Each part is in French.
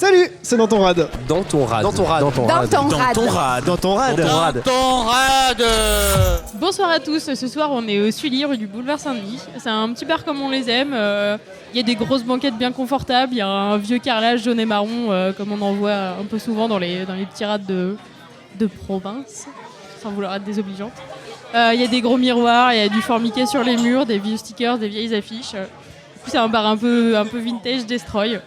Salut, c'est dans ton rad. Dans ton rad. Dans ton rad. Dans ton rad. Dans ton rad. Dans ton rad. Dans ton rad. Dans ton rad. Bonsoir à tous, ce soir on est au Sully, rue du boulevard Saint-Denis. C'est un petit bar comme on les aime, il y a des grosses banquettes bien confortables, il y a un vieux carrelage jaune et marron comme on en voit un peu souvent dans les petits rades de province, sans vouloir être désobligeante. Il y a des gros miroirs, il y a du formiquet sur les murs, des vieux stickers, des vieilles affiches. C'est un bar un peu vintage, destroy.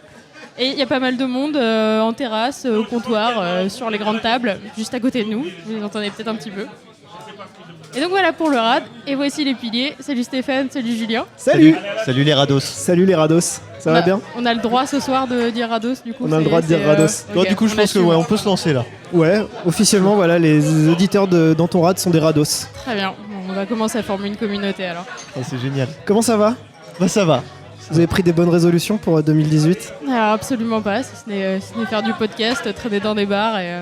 Et il y a pas mal de monde en terrasse, au comptoir, sur les grandes tables, juste à côté de nous. Vous les entendez peut-être un petit peu. Et donc voilà pour le rad. Et voici les piliers. Salut Stéphane, salut Julien. Salut. Salut les rados. Salut les rados. Ça va bien? On a le droit ce soir de dire rados du coup. On a le droit de dire rados. Du coup, je pense que on peut se lancer là. Ouais, officiellement, voilà, les auditeurs de Dans ton rad sont des rados. Très bien. Bon, on va commencer à former une communauté alors. Oh, c'est génial. Comment ça va? Bah ça va. Vous avez pris des bonnes résolutions pour 2018? Alors absolument pas. Si ce n'est faire du podcast, traîner dans des bars et.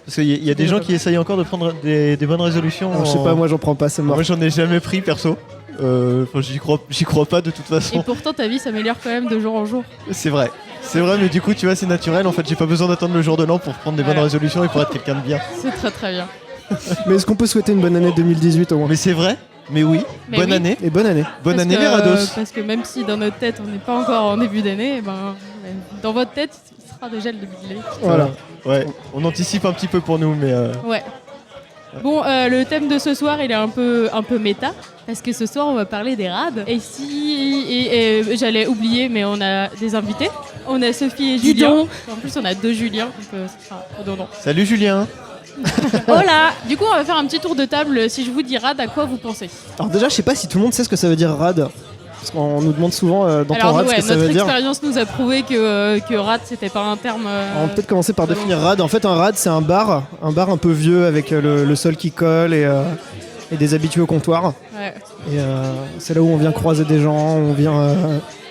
Parce qu'il y a des gens qui essayent encore de prendre des bonnes résolutions. Alors, je sais pas, moi j'en prends pas, c'est mort. Moi j'en ai jamais pris perso. J'y crois pas de toute façon. Et pourtant ta vie s'améliore quand même de jour en jour. C'est vrai, mais du coup tu vois c'est naturel. En fait j'ai pas besoin d'attendre le jour de l'an pour prendre des bonnes résolutions et pour être quelqu'un de bien. C'est très très bien. Mais est-ce qu'on peut souhaiter une bonne année 2018 au moins? Mais c'est vrai. Mais oui, Mais bonne oui. année. Et bonne année. Bonne Parce année que, les rados. Parce que même si dans notre tête on n'est pas encore en début d'année, eh ben, dans votre tête il sera déjà le début de l'année. Voilà. Ouais, on anticipe un petit peu pour nous, mais Ouais. Bon, le thème de ce soir il est un peu méta, parce que ce soir on va parler des rades. Et j'allais oublier, mais on a des invités. On a Sophie et Julien. En plus on a deux Juliens, donc ce sera redondant. salut Julien. Hola. Du coup on va faire un petit tour de table. Si je vous dis rad, à quoi vous pensez? Alors déjà, je sais pas si tout le monde sait ce que ça veut dire rad. Parce qu'on nous demande souvent dans ton Alors rad nous, ce que ça notre veut dire. expérience nous a prouvé que rad c'était pas un terme. On va peut-être commencer par définir rad. En fait, un rad, c'est un bar un peu vieux avec le sol qui colle et des habitués au comptoir. Ouais. Et c'est là où on vient croiser des gens, on vient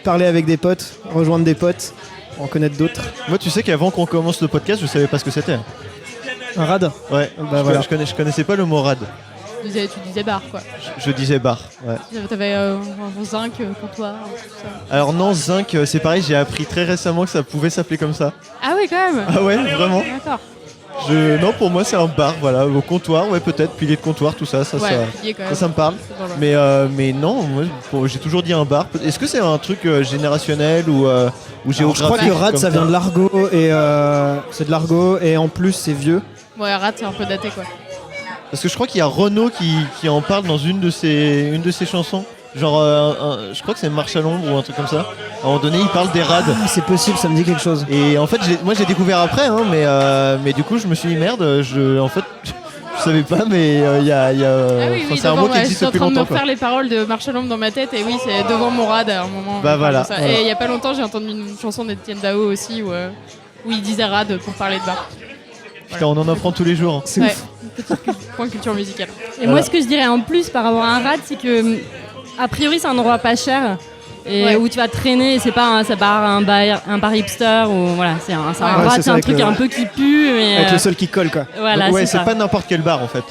parler avec des potes, rejoindre des potes, en connaître d'autres. Moi tu sais qu'avant qu'on commence le podcast je savais pas ce que c'était. Un rad? Ouais, Bah voilà. je connaissais pas le mot rad. Tu disais bar quoi. Je disais bar. Ouais. T'avais un zinc, comptoir, tout ça. Alors non, zinc, c'est pareil, j'ai appris très récemment que ça pouvait s'appeler comme ça. Ah oui quand même. Ah ouais, vraiment. D'accord. Non, pour moi c'est un bar, voilà, au comptoir, ouais peut-être, pilier de comptoir, tout ça, Ouais, pilier quand même. ça me parle. C'est dans le- Mais non, moi j'ai toujours dit un bar. Est-ce que c'est un truc générationnel ou Alors, géographique? je crois que rad comme ça vient de l'argot et c'est de l'argot et en plus c'est vieux. Ouais, rad c'est un peu daté quoi. Parce que je crois qu'il y a Renaud qui en parle dans une de ses chansons. Genre, je crois que c'est Marche à l'ombre ou un truc comme ça. À un moment donné, il parle des rades. Ah, c'est possible, ça me dit quelque chose. Et en fait, moi j'ai découvert après, hein, mais du coup, je me suis dit merde, en fait, je savais pas, mais il y a. Ah oui, c'est un devant, mot qui ouais, existe j'étais en depuis train de me longtemps. Quoi. refaire les paroles de Marche à l'ombre dans ma tête et oui, c'est devant mon rad à un moment. Bah voilà, Ça. voilà. Et il y a pas longtemps, j'ai entendu une chanson d'Étienne Dao aussi où il disait rad pour parler de bar. Putain, on en apprend tous les jours. C'est Ouais, ouf. point culture musicale. Et moi, ce que je dirais en plus par rapport à un rad, c'est que, a priori, c'est un endroit pas cher et Ouais. où tu vas traîner. Et c'est pas un bar hipster ou voilà, c'est un Ouais, rad, c'est c'est ça, un avec truc le- un peu qui pue. Mais, Avec le sol qui colle quoi. voilà, Donc, ouais, c'est c'est ça. pas n'importe quel bar en fait.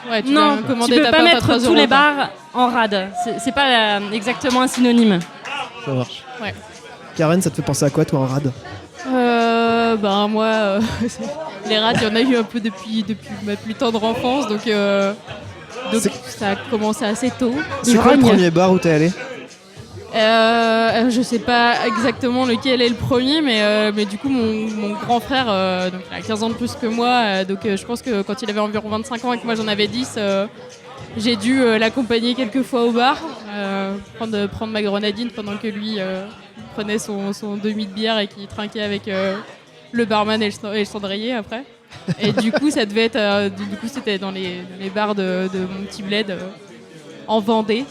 Ouais, tu Non, vas tu commander peux ta pas pinte à mettre 3 tous euros, les quoi. bars en rad. C'est pas exactement un synonyme. Ça marche. Karen, ça te fait penser à quoi toi un rad? Ben moi, les rats, il y en a eu un peu depuis ma plus tendre enfance, donc ça a commencé assez tôt. C'est quoi le premier bar où t'es allé? Je sais pas exactement lequel est le premier, mais du coup mon grand frère, donc il a 15 ans de plus que moi, donc je pense que quand il avait environ 25 ans et que moi j'en avais 10, j'ai dû l'accompagner quelques fois au bar, prendre ma grenadine pendant que lui prenait son demi de bière et qu'il trinquait avec le barman et le cendrier après. Et du coup ça devait être, du coup c'était dans les bars de mon petit bled en Vendée.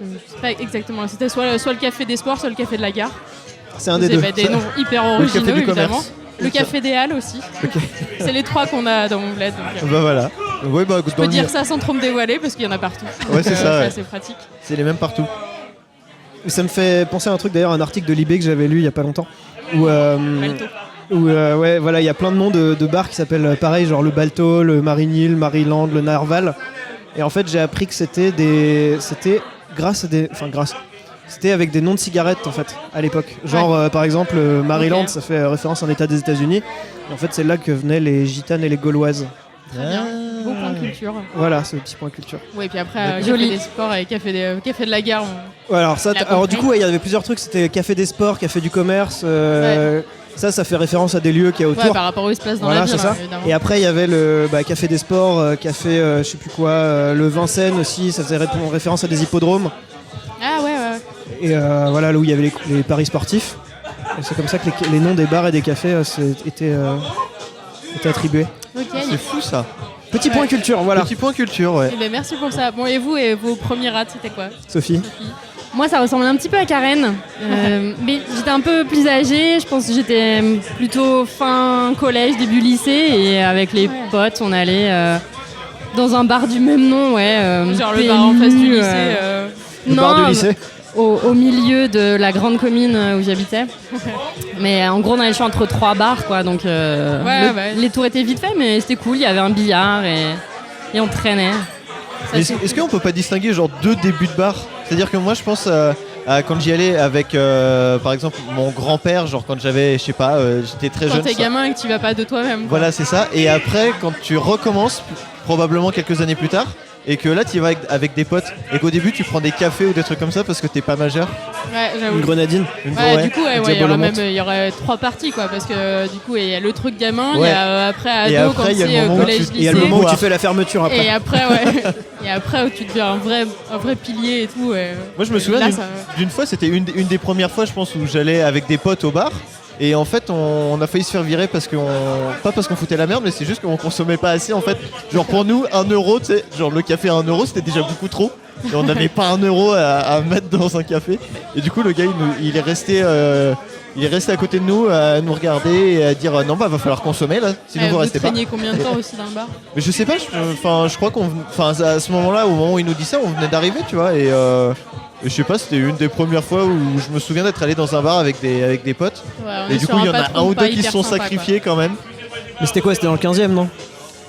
Je sais pas exactement, c'était soit le café des sports, soit le café de la gare. C'est un des deux. Des noms hyper café originaux du évidemment. commerce. Le café des Halles aussi. C'est les trois qu'on a dans mon bled. Donc, Bah voilà. Ouais, bah, je peux dire ça sans trop me dévoiler parce qu'il y en a partout. Ouais, c'est Donc, ça, ouais. assez pratique. C'est les mêmes partout. Ça me fait penser à un truc d'ailleurs, un article de Libé que j'avais lu il y a pas longtemps. Balto. Ouais, voilà, il y a plein de noms de bars qui s'appellent pareil, genre le Balto, le Marigny, le Maryland, le Narval. Et en fait, j'ai appris que c'était grâce à des. Enfin, grâce. C'était avec des noms de cigarettes en fait à l'époque. Genre par exemple Maryland, Ok. ça fait référence à un état des États-Unis. Et en fait c'est là que venaient les gitanes et les gauloises. Très bien. Beau point de culture. Voilà, ce petit point culture. Oui, et puis après, Joli. café des sports et café de la guerre. Ouais, alors ça, La alors du compris. coup, il y avait plusieurs trucs. C'était café des sports, café du commerce. Ça fait référence à des lieux qu'il y a autour. Ouais, par rapport où il se place dans Voilà, la ville, c'est ça. évidemment. Et après, il y avait le café des sports, café, je sais plus quoi, le Vincennes aussi. Ça faisait référence à des hippodromes. Ah ouais. Et voilà, là où il y avait les paris sportifs. Et c'est comme ça que les noms des bars et des cafés étaient attribués. Ok. C'est fou ça. Petit point culture, voilà. Petit point culture, ouais. Eh ben, merci pour ça. Bon, et vous, et vos premiers rats, c'était quoi? Sophie. Moi, ça ressemble un petit peu à Karen, mais j'étais un peu plus âgée. Je pense que j'étais plutôt fin collège, début lycée, et avec les potes, on allait dans un bar du même nom, Genre le bar en face du lycée. Le bar du lycée. Au milieu de la grande commune où j'habitais. Mais en gros, on avait le choix entre 3 bars, quoi. Donc les tours étaient vite faits, mais c'était cool. Il y avait un billard et on traînait. Est-ce qu'on peut pas distinguer genre 2 débuts de bar? C'est-à-dire que moi je pense à quand j'y allais avec par exemple mon grand-père, genre quand j'avais, je sais pas, j'étais très jeune. Quand t'es ça- gamin et que tu vas pas de toi-même. quoi. Voilà, c'est ça. Et après, quand tu recommences, probablement quelques années plus tard, et que là tu y vas avec des potes, et qu'au début tu prends des cafés ou des trucs comme ça parce que t'es pas majeur. Ouais, j'avoue. Une grenadine. Ouais, du coup, il y Diabolo aura monte. il y aurait 3 parties, quoi, parce que du coup, il y a le truc gamin, il y Ouais. a après ado, Et après, quand il y a le c'est moment où collège, tu- Et il y a le lycée. moment où tu Boire. fais la fermeture après. Et après, ouais. Et après, où tu deviens un vrai pilier et tout. Moi je me souviens Là, d'une- ça- d'une fois, c'était une des premières fois je pense où j'allais avec des potes au bar. Et en fait, on a failli se faire virer parce qu'on. Pas parce qu'on foutait la merde, mais c'est juste qu'on consommait pas assez en fait. Genre pour nous, 1 euro, tu sais, genre le café à 1 euro, c'était déjà beaucoup trop. Et on n'avait pas 1 euro à mettre dans un café. Et du coup, le gars, il est resté. Il est resté à côté de nous à nous regarder et à dire non, bah va falloir consommer là, sinon vous vous restez pas. traîniez combien de temps aussi dans le bar? Mais je sais pas, je crois à ce moment-là, au moment où il nous dit ça, on venait d'arriver, tu vois, et je sais pas, c'était une des premières fois où je me souviens d'être allé dans un bar avec des potes. Ouais, on Et est du sur coup, il y en a patron un ou pas deux qui se hyper sont sympa, sacrifiés quand même. Mais c'était quoi? C'était dans le 15e, non?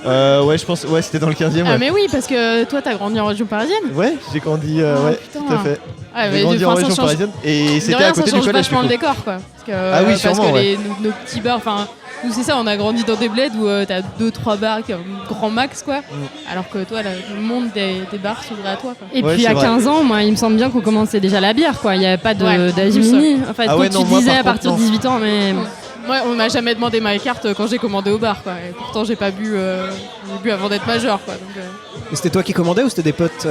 Ouais, je pense, ouais, c'était dans le 15e. quoi. Ah, Ouais, mais oui, parce que toi, t'as grandi en région parisienne. ouais j'ai grandi, Oh, ouais, putain. tout à fait. Ah, J'ai mais grandi en enfin, ça région change- parisienne et De c'était rien, à côté ça du change collège. vachement du le coup. décor, quoi. Ah oui, parce sûrement, que ouais. nos petits bars, enfin, nous c'est ça, on a grandi dans des bleds où t'as 2-3 bars qui ont un grand max, quoi. Alors que toi, là, le monde des bars s'ouvrait à toi, quoi. Et Ouais, puis c'est à vrai. 15 ans, moi, il me semble bien qu'on commençait déjà la bière, quoi. Il n'y avait pas Ouais, d'âge plus, mini. En fait, Ah quand ouais, tu non, moi, disais par à partir de contre, 18 ans, mais Moi, on m'a jamais demandé ma carte quand j'ai commandé au bar, quoi. Et pourtant, j'ai pas bu, j'ai bu avant d'être majeur, quoi. Donc, Et c'était toi qui commandais ou c'était des potes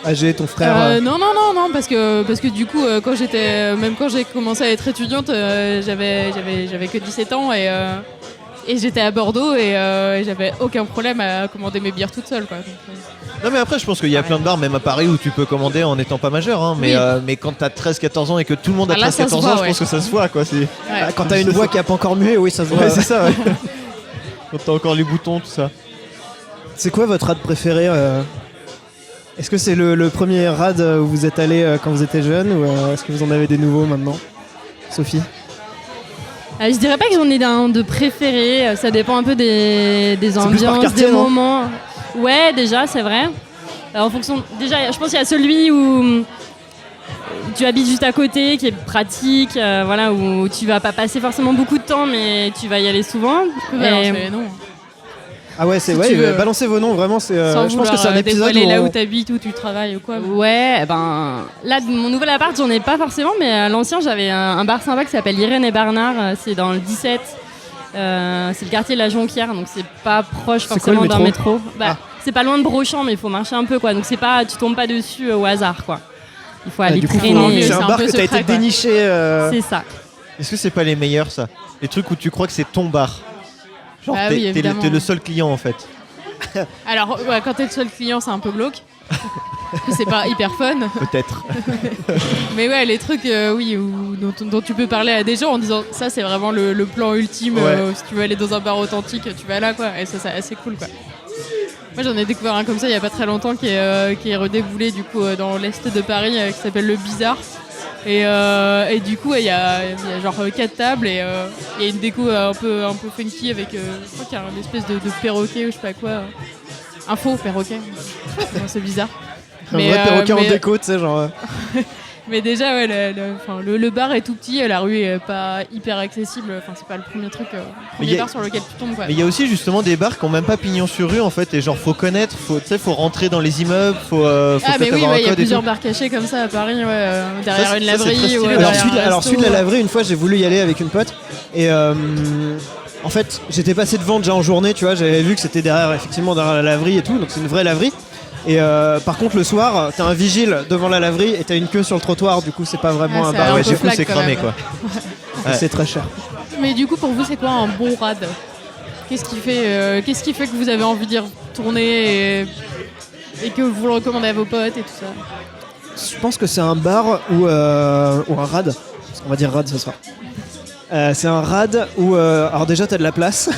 âgés, ton frère non, parce que du coup, quand j'ai commencé à être étudiante, j'avais que 17 ans et j'étais à Bordeaux et j'avais aucun problème à commander mes bières toute seule, quoi. Donc, Non, mais après, je pense qu'il y a plein de bars, même à Paris, où tu peux commander en n'étant pas majeur. Hein, mais, Oui. mais quand t'as 13-14 ans et que tout le monde a Ah, là, ça se 13-14 ans, voit, je ouais. pense que ça se voit, quoi. C'est... ouais. Ah, quand t'as une voix qui a pas encore mué, oui, ça se voit. Ouais, c'est ça, ouais. Quand t'as encore les boutons, tout ça. C'est quoi votre rad préféré Est-ce que c'est le premier rad où vous êtes allé quand vous étiez jeune ou est-ce que vous en avez des nouveaux maintenant? Sophie? je dirais pas que j'en ai un de préféré. Ça dépend un peu des plus par ambiances, quartier, des non moments. Ouais, déjà, c'est vrai. En fonction, déjà, je pense qu'il y a celui où tu habites juste à côté, qui est pratique, voilà, où tu vas pas passer forcément beaucoup de temps, mais tu vas y aller souvent. Tu peux balancer Et- les noms. Ah ouais, c'est Si ouais, tu veux. balancez vos noms, vraiment, c'est. Sans je pense que vouloir c'est un épisode dévoiler où là on- où t'habites, où tu travailles ou quoi. mais- Ouais, ben là, de mon nouvel appart, j'en ai pas forcément, mais à l'ancien, j'avais un bar sympa qui s'appelle Irène et Bernard. C'est dans le 17. C'est le quartier de la Jonquière, donc c'est pas proche C'est quoi, forcément le d'un métro métro. Bah, c'est pas loin de Brochamp, mais il faut marcher un peu, quoi. Donc c'est pas, tu tombes pas dessus au hasard, quoi. Il faut aller du coup, traîner. c'est c'est un un bar peu que t'as secret, été quoi. déniché. C'est ça. Est-ce que c'est pas les meilleurs, ça? Les trucs où tu crois que c'est ton bar. Genre, Bah t'es, oui, t'es le, évidemment. t'es le seul client, en fait. Alors, ouais, quand t'es le seul client, c'est un peu glauque. Parce que c'est pas hyper fun. Peut-être. Mais ouais, les trucs, oui, dont tu peux parler à des gens en disant ça, c'est vraiment le plan ultime. Ouais. Si tu veux aller dans un bar authentique, tu vas là, quoi. Et ça, c'est assez cool, quoi. Moi, j'en ai découvert un comme ça il y a pas très longtemps qui est redéboulé du coup dans l'est de Paris, qui s'appelle le Bizarre. Et du coup, il y a genre 4 tables et il y a une déco un peu funky avec, je crois qu'il y a une espèce de perroquet ou je sais pas quoi. Un faux perroquet. Bon, c'est bizarre. Un Mais, vrai perroquet en mais- déco, tu sais, genre. Mais déjà, ouais, le bar est tout petit, la rue est pas hyper accessible. Enfin, c'est pas le premier truc, premier bar sur lequel tu tombes, quoi. Mais il y a aussi justement des bars qui ont même pas pignon sur rue en fait, et genre faut connaître, faut rentrer dans les immeubles, faut Mais oui, avoir un il y a code et plusieurs tout. bars cachés comme ça à Paris, derrière Ça, une c'est très laverie. stylé. Ouais, Alors, derrière un Celui de la resto. laverie, une fois, j'ai voulu y aller avec une pote. Et en fait, j'étais passé devant déjà en journée, tu vois. J'avais vu que c'était effectivement derrière la laverie et tout. Donc c'est une vraie laverie. Et par contre, le soir, t'as un vigile devant la laverie et t'as une queue sur le trottoir. Du coup, c'est pas vraiment un c'est bar. un Ouais, peu du coup flag, c'est quand cramé même. quoi. Ouais. C'est très cher. Mais du coup, pour vous, c'est quoi un bon rad? Qu'est-ce qui fait que vous avez envie d'y retourner et que vous le recommandez à vos potes et tout ça? Je pense que c'est un bar ou un rad. On va dire rad ce soir. C'est un rad où, alors déjà, t'as de la place.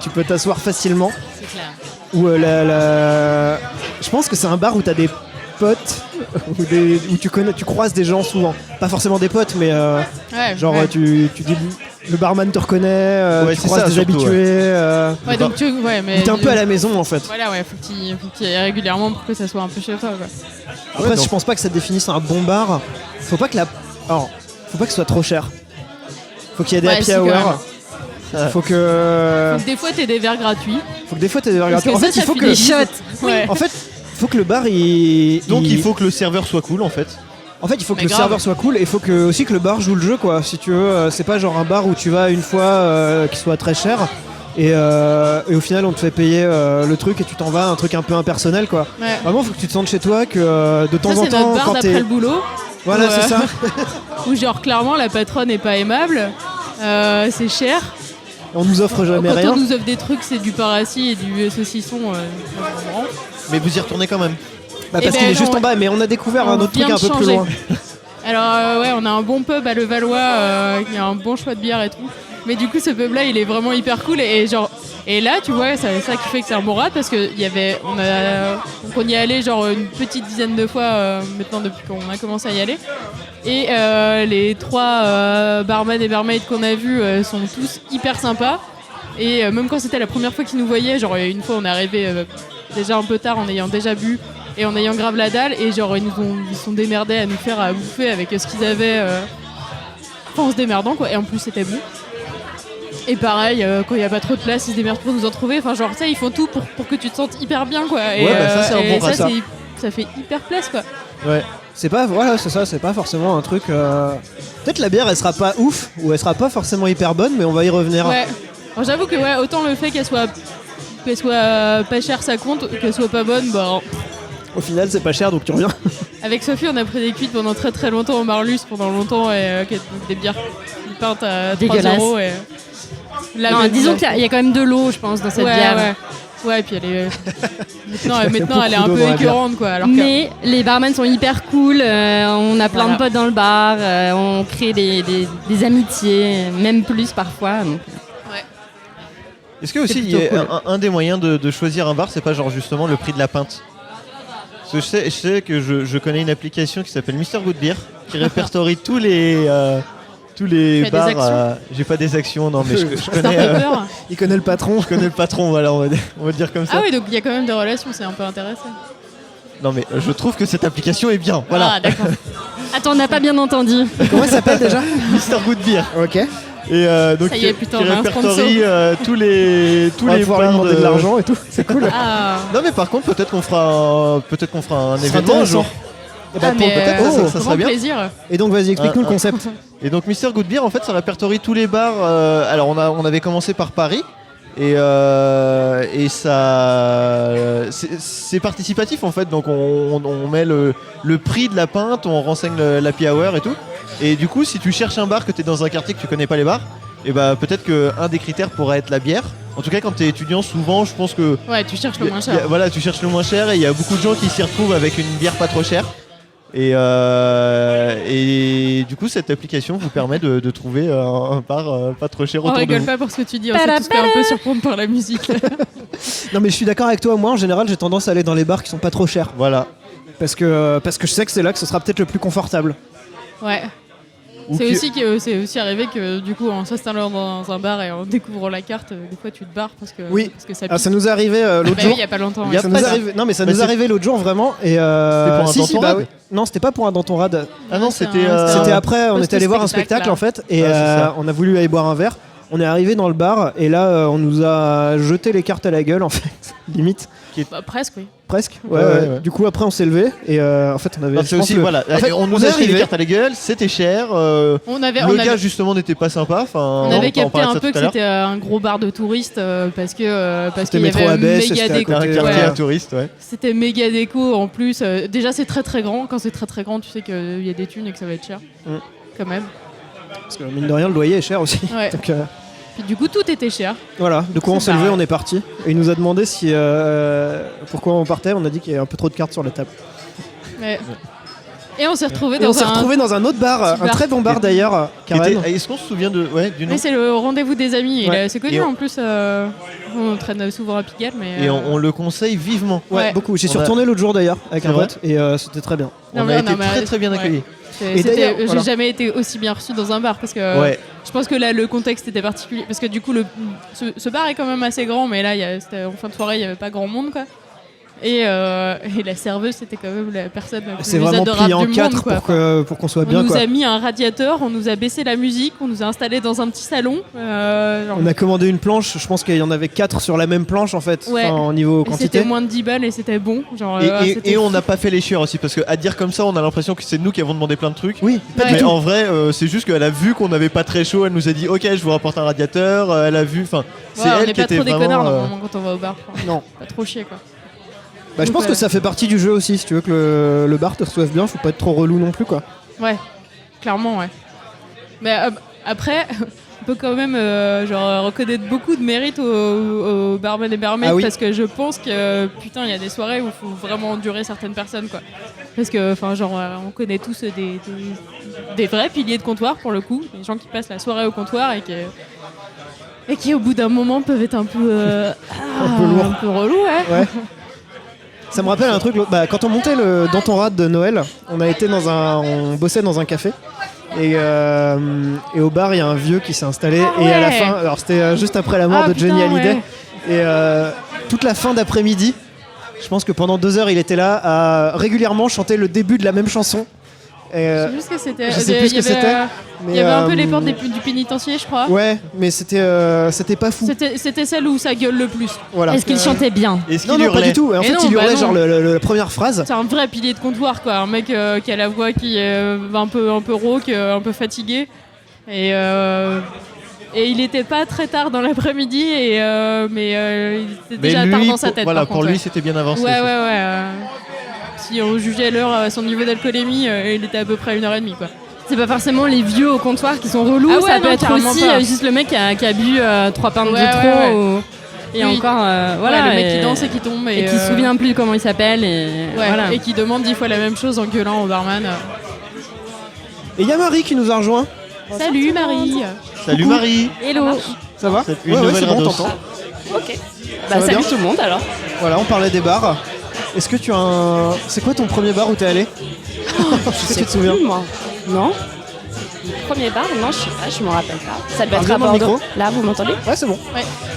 Tu peux t'asseoir facilement. C'est clair. Où je pense que c'est un bar où t'as des potes, où tu croises des gens souvent. Pas forcément des potes, mais genre ouais. tu dis le barman te reconnaît, Ouais, tu c'est croises ça, des surtout, habitués. Ouais, donc mais T'es un peu à la maison en fait. Voilà, ouais, faut que tu y ailles régulièrement pour que ça soit un peu chez toi, quoi. Après, Ouais, je pense pas que ça définisse un bon bar. Faut pas que ce soit trop cher. Faut qu'il y ait des Ouais, happy si, quand hour. même. Faut que Donc, des fois, t'aies des verres gratuits. faut que des fois t'aies des Parce gratuits. que En fait, ça il faut que finit vite. Ouais. en fait, faut que le bar il Donc il faut que le serveur soit cool en fait. En fait, il faut que Mais le grave. serveur soit cool et il faut aussi que le bar joue le jeu, quoi. Si tu veux, c'est pas genre un bar où tu vas une fois qui soit très cher et au final on te fait payer le truc et tu t'en vas, un truc un peu impersonnel, quoi. Ouais. Vraiment, faut que tu te sentes chez toi, que de temps Ça, en c'est temps, notre bar quand d'après t'es. le boulot. Voilà, où, c'est ça. Où, genre, clairement, la patronne est pas aimable. C'est cher. On nous offre jamais Quand rien. on nous offre des trucs, c'est du paracis et du saucisson. Mais vous y retournez quand même. Bah, parce Eh qu'il ben, est juste non, en bas, mais on a découvert on un autre truc vient un de peu plus changer. loin. Alors, on a un bon pub à Levallois qui a un bon choix de bière et tout. Mais du coup, ce pub-là, il est vraiment hyper cool. Et là, tu vois, c'est ça qui fait que c'est un bon rad parce que donc on y est allé genre une petite dizaine de fois maintenant depuis qu'on a commencé à y aller. Et les 3 barman et barmaids qu'on a vus sont tous hyper sympas. Et même quand c'était la première fois qu'ils nous voyaient, genre une fois on est arrivé déjà un peu tard en ayant déjà bu et en ayant grave la dalle et genre ils sont démerdés à nous faire à bouffer avec ce qu'ils avaient en se démerdant, quoi. Et en plus c'était bon. Et pareil, quand il n'y a pas trop de place, ils se démerdent pour nous en trouver. Enfin, genre, ça, ils font tout pour que tu te sentes hyper bien, quoi. Et, Ouais, bah, ça, c'est un bon ça, rad, ça. ça fait hyper place, quoi. Ouais. C'est pas, voilà, c'est ça, c'est pas forcément un truc. Peut-être la bière, elle sera pas ouf ou elle sera pas forcément hyper bonne, mais on va y revenir. Ouais. Alors, j'avoue que, ouais, autant le fait qu'elle soit pas chère, ça compte, qu'elle soit pas bonne, bah. Au final, c'est pas cher, donc tu reviens. Avec Sophie, on a pris des cuites pendant très très longtemps au Marlus, pendant longtemps, et des bières peintes à 3 Dégueulasse. euros. Et... Non, disons qu'il y a quand même de l'eau, je pense, dans cette bière. Ouais, et puis elle est. Maintenant, elle est beaucoup un d'eau peu dans la bière. écœurante, quoi. Alors Mais les barman sont hyper cool, on a plein Voilà. de potes dans le bar, on crée des amitiés, même plus parfois. Donc. Est-ce que aussi C'est il y a plutôt cool. un des moyens de choisir un bar, c'est pas genre justement le prix de la pinte? Parce que je sais que je connais une application qui s'appelle Mr Good Beer qui répertorie tous les Tu as des bars. actions J'ai pas des actions, non, mais je Star connais, Pepper. Il connaît le patron. je connais le patron, voilà, on va dire comme ça. Ah oui, donc il y a quand même des relations, c'est un peu intéressant. Non, mais je trouve que cette application est bien, voilà. Ah, d'accord. Attends, on n'a pas bien entendu. Comment elle s'appelle déjà? Mr Good Beer. Ok. Et donc Ça y est, qui putain, on a un répertorie tous les On va pouvoir lui bars demander de l'argent et tout. C'est cool. Ah, Non, mais par contre, peut-être qu'on fera un Ce sera événement un intéressant. jour. Et bah, mais peut-être, ça serait grand bien. plaisir. Et donc, vas-y, explique-nous le Un- concept. Et donc Mr Good Beer, en fait, ça répertorie tous les bars. Alors on avait commencé par Paris et ça c'est participatif en fait. Donc on met le prix de la pinte, on renseigne l'happy hour et tout. Et du coup, si tu cherches un bar, que tu es dans un quartier que tu connais pas les bars, et bah peut-être qu'un des critères pourrait être la bière. En tout cas, quand tu es étudiant, souvent, je pense que Ouais, tu cherches le moins cher. voilà, tu cherches le moins cher et il y a beaucoup de gens qui s'y retrouvent avec une bière pas trop chère. Et du coup, cette application vous permet de trouver un bar pas trop cher On autour de rigole vous. pas pour ce que tu dis, on s'est tous fait un peu surprendre par la musique. Non, mais je suis d'accord avec toi. Moi, en général, j'ai tendance à aller dans les bars qui sont pas trop chers. Voilà. Parce que je sais que c'est là que ce sera peut-être le plus confortable. Ouais. Ou C'est que- c'est aussi arrivé que du coup en s'installant dans un bar et en découvrant la carte, des fois tu te barres parce que, Oui. parce que ça Ah, pique. ça nous est arrivé l'autre Bah jour. oui, il y a pas longtemps. Il y a ouais. Ça pas nous ça. arrive... Non mais ça Bah, nous c'est- est arrivé l'autre jour vraiment et C'était pour un si, Danton bah Rad oui. Non, c'était pas pour un Danton Rad. Ah non, C'est c'était. un- C'était après, on post- était allé voir un spectacle, spectacle là. en fait et Ah, c'est ça. on a voulu aller boire un verre. On est arrivé dans le bar et là on nous a jeté les cartes à la gueule en fait, limite, Bah, presque, oui. presque. Ouais, ouais. Du coup après on s'est levé et en fait on avait. Non, je c'est pense aussi, le- voilà. en fait, on nous est a acheté des arrivé. cartes à la gueule, c'était cher. On avait, Le on gars, avait, justement, n'était pas sympa. Enfin, on on avait va en capté parler de un ça peu tout que à l'heure. c'était un gros bar de touristes parce que C'était qu'il y métro avait Abbesse, méga c'était à déco. Un côté, quartier ouais. à touristes, ouais. C'était méga déco en plus. Déjà c'est très très grand. Quand c'est très très grand, tu sais qu'il y a des thunes et que ça va être cher. Mm. Quand même. Parce que mine de rien le loyer est cher aussi. Ouais. Donc Puis du coup tout était cher. voilà, du coup on C'est s'est levé, pareil. on est parti et il nous a demandé si pourquoi on partait. On a dit qu'il y avait un peu trop de cartes sur la table. Ouais. Et on s'est retrouvé Et dans on s'est un. retrouvé dans un autre bar, petit un bar. très bon bar d'ailleurs, Qui était- Karen. Est-ce qu'on se souvient du nom Mais c'est le rendez-vous des amis. Ouais. C'est connu Et on- en plus. On traîne souvent à Pigalle, mais. Et on le conseille vivement. Ouais, Ouais. beaucoup. J'y suis On a- retourné l'autre jour d'ailleurs avec C'est un vrai pote et c'était très bien. Non, On mais a non, été mais- très très bien ouais. accueillis. Et d'ailleurs, J'ai voilà. jamais été aussi bien reçu dans un bar parce que Ouais. je pense que là le contexte était particulier parce que du coup ce bar est quand même assez grand, mais là c'était en fin de soirée il y avait pas grand monde quoi. Et la serveuse c'était quand même la personne la plus C'est vraiment adorable plié en du quatre monde quoi. pour qu'on soit On bien nous quoi. a mis un radiateur, on nous a baissé la musique, on nous a installé dans un petit salon. Genre- On a commandé une planche, je pense qu'il y en avait 4 sur la même planche en fait, Ouais. enfin, en niveau et quantité. c'était moins de 10 balles et c'était bon. Genre, Et on n'a pas fait les chieurs aussi, parce qu'à dire comme ça, on a l'impression que c'est nous qui avons demandé plein de trucs. Oui, pas Ouais. du Mais tout. en vrai, c'est juste qu'elle a vu qu'on n'avait pas très chaud, elle nous a dit ok, je vous rapporte un radiateur. Elle a vu, enfin, c'est on elle n'est qui pas était trop des vraiment. connards normalement quand on va au bar. Enfin, Non. pas trop chier quoi. Bah, je Donc, pense que voilà. ça fait partie du jeu aussi, si tu veux que le bar te reçoive bien, faut pas être trop relou non plus quoi. Ouais, clairement, ouais. Mais après, on peut quand même reconnaître beaucoup de mérite aux barman et barmaids Ah oui. parce que je pense que putain, il y a des soirées où il faut vraiment endurer certaines personnes quoi. Parce que on connaît tous des vrais piliers de comptoir pour le coup, des gens qui passent la soirée au comptoir et qui au bout d'un moment peuvent être un peu peu lourd. un peu relou, ouais. Ouais. Ça me rappelle un truc, bah, quand on montait le Danton Rad de Noël, on bossait dans un café. Et au bar, il y a un vieux qui s'est installé. Ah et à la ouais. fin, alors c'était juste après la mort Ah, de Johnny putain, Hallyday. ouais. Et toute la fin d'après-midi, je pense que pendant 2 heures, il était là à régulièrement chanter le début de la même chanson. Et, Je sais plus ce que c'était. je sais plus ce que Il y avait, c'était. Il y avait un peu les euh, portes du pénitencier, je crois. Ouais, mais c'était pas fou. C'était celle où ça gueule le plus. Voilà. Est-ce qu'il chantait bien? Est-ce Non, qu'il non, pas hurlait du tout. En Et fait, non, il bah hurlait non. genre la première phrase. C'est un vrai pilier de comptoir, quoi. Un mec qui a la voix qui est un peu rauque, un peu fatigué. Et il était pas très tard dans l'après-midi, mais il était déjà Mais tard lui, dans sa pour- tête. voilà, par pour contre, lui, ouais. c'était bien avancé. Ouais. Si on jugeait l'heure à son niveau d'alcoolémie, il était à peu près à 1h30, quoi. C'est pas forcément les vieux au comptoir qui sont relous, Ah ouais, ça peut non, être carrément aussi pas. juste le mec qui a bu 3 pintes Ouais, de trop. ouais. ou- Et Oui. encore, voilà. Ouais, le mec qui danse et qui tombe. et qui se souvient plus comment il s'appelle. Et Ouais, voilà. et qui demande 10 fois la même chose en gueulant au barman. Et il y a Marie qui nous a rejoint. Salut Marie. Salut Coucou. Marie. Hello. Ça va? C'est une Ouais, nouvelle c'est bon, rados. t'entends. Ok. va Salut bien tout le monde alors. Voilà, on parlait des bars. Est-ce que tu as un. C'est quoi ton premier bar où t'es allé? Est-ce que tu te souviens? Plus, moi. Non. Premier bar, non, je sais pas, je me rappelle pas. Ça devait Parle être à bien dans le Bordeaux. micro. Là, vous m'entendez? Ouais, c'est bon.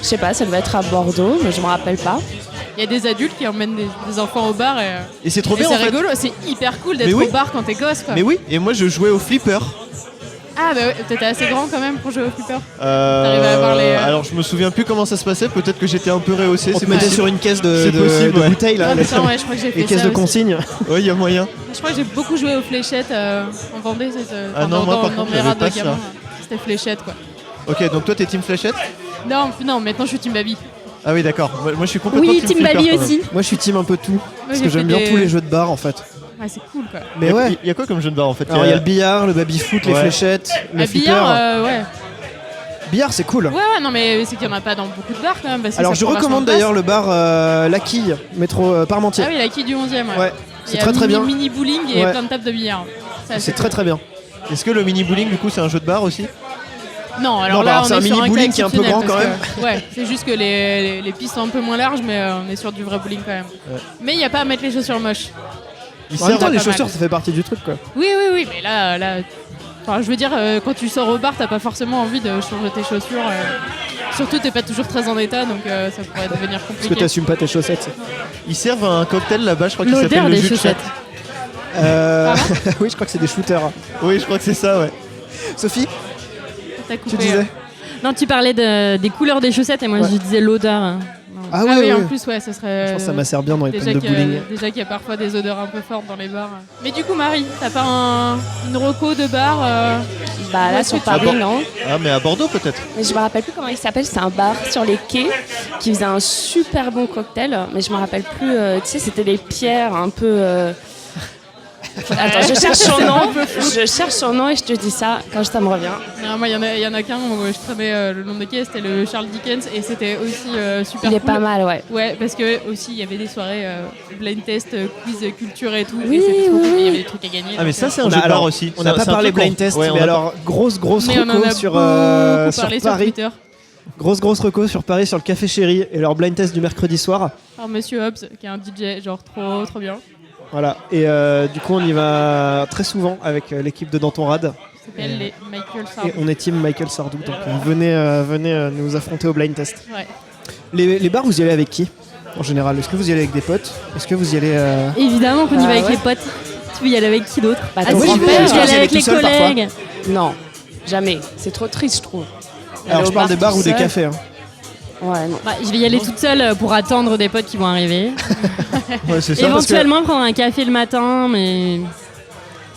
Je sais pas, ça devait être à Bordeaux, mais je me rappelle pas. Il y a des adultes qui emmènent des enfants au bar et Et c'est trop et bien c'est en fait. rigolo, c'est hyper cool d'être Mais oui. au bar quand t'es gosse quoi. Mais oui, et moi je jouais au flipper. Ah bah ouais, t'étais assez grand quand même pour jouer au flipper. T'arrivais à avoir les- Alors je me souviens plus comment ça se passait, peut-être que j'étais un peu rehaussé. On C'est te mettait possible. sur une caisse de, C'est de- possible, de ouais. bouteilles là. Ah putain ouais, je crois que j'ai fait Les caisses ça de aussi. consignes. Ouais, il y a moyen. Je crois que j'ai beaucoup joué aux fléchettes en Vendée. Ah non, moi, par contre, mes j'avais rats de pas ça. gamin, C'était fléchette quoi. Ok, donc toi t'es team fléchette? Non, maintenant je suis Team Baby. Ah oui, d'accord. Moi je suis complètement Oui, team Team flipper, Baby quand même. aussi. Moi je suis team un peu tout. Parce j'ai que j'aime fait bien des- tous les jeux de bar en fait. Ouais, c'est cool quoi. Mais ouais. Il y a quoi comme jeu de bar en fait? Alors il y a le billard, le baby foot, les Ouais. fléchettes, le Ah, flipper. billard, ouais. Billard c'est cool. Ouais, non, mais c'est qu'il y en a pas dans beaucoup de bars quand même. Parce que Alors ça je prend recommande vachement de d'ailleurs le bar La Quille, métro Parmentier. place. Ah oui, la quille du 11e. Ouais, Il c'est y a très très bien. Mini bowling et Ouais. plein de tables de billard. C'est très très bien. Est-ce que le mini bowling du coup c'est un jeu de bar aussi? Non, alors Non, bah, là, alors, on c'est est un sur mini cas bowling qui est un peu exceptionnel grand, parce que- ouais, c'est juste que les pistes sont un peu moins larges, mais on est sur du vrai bowling quand même. Ouais. Mais il n'y a pas à mettre les chaussures moches. Il En même temps pas les mal. chaussures ça fait partie du truc quoi. Oui, mais là, Enfin, je veux dire, quand tu sors au bar, t'as pas forcément envie de changer tes chaussures. Surtout, t'es pas toujours très en état, donc ça pourrait devenir Parce que compliqué. t'assumes pas tes chaussettes. Ils servent un cocktail là-bas, je crois qu'il s'appelle L'odeur le des jus de chaussettes. chatte. Oui, je crois que c'est des shooters. Oui, je crois que c'est ça, ouais. Sophie, T'as tu coupé. disais Non, tu parlais des couleurs des chaussettes et moi Ouais. je disais l'odeur. Ah Ah ouais, oui, ouais. en plus, ouais, ça serait. Je pense que ça m'assert bien dans les Déjà peines de qu'il y, bowling. a, déjà qu'il y a parfois des odeurs un peu fortes dans les bars. Mais du coup, Marie, t'as pas une reco de bar Bah là, est-ce sur que tu- Paris, non. Ah, mais à Bordeaux peut-être. Mais je me rappelle plus comment il s'appelle. C'est un bar sur les quais qui faisait un super bon cocktail. Mais je me rappelle plus. Tu sais, c'était des pierres un peu. Attends, je cherche son nom. Je cherche son nom et je te dis ça quand ça me revient. Non, moi, il y en a qu'un où je traînais le nom des quais, c'était le Charles Dickens et c'était aussi super Il est cool. pas mal, ouais. Ouais, parce que aussi il y avait des soirées blind test, quiz culture et tout. Oui, et c'était trop oui, cool, oui. il y avait des trucs à gagner. Ah, mais donc, ça, c'est un On a- jeu de bar alors, aussi. On n'a pas C'est un parlé truc blind test, ouais, on mais a- alors grosse mais on en reco a sur, beaucoup sur parlé sur Paris. Twitter Grosse reco sur Paris, sur le Café Chéri et leur blind test du mercredi soir. par Monsieur Hobbs, qui est un DJ genre trop bien. Voilà. Et du coup, on y va très souvent avec l'équipe de Danton Rad. Ça s'appelle les Michael Et Sardou. on est team Michael Sardou. Donc venez nous affronter au blind test. Ouais. Les bars, vous y allez avec qui en général? Est-ce que vous y allez avec des potes? Est-ce que vous y allez. Évidemment qu'on y va Ah avec ouais. les potes. Tu veux y aller avec qui d'autre? Bah, Ah, ton si, grand-père, je veux est-ce que y vous y aller allez avec tout les seul, parfois collègues. Non, jamais. C'est trop triste, je trouve. Alors, Aller je au parle bar des bars tout ou des seul. cafés. Hein. Ouais, non. Bah, je vais y aller toute seule pour attendre des potes qui vont arriver. Ouais, c'est ça. parce que- Éventuellement prendre un café le matin, mais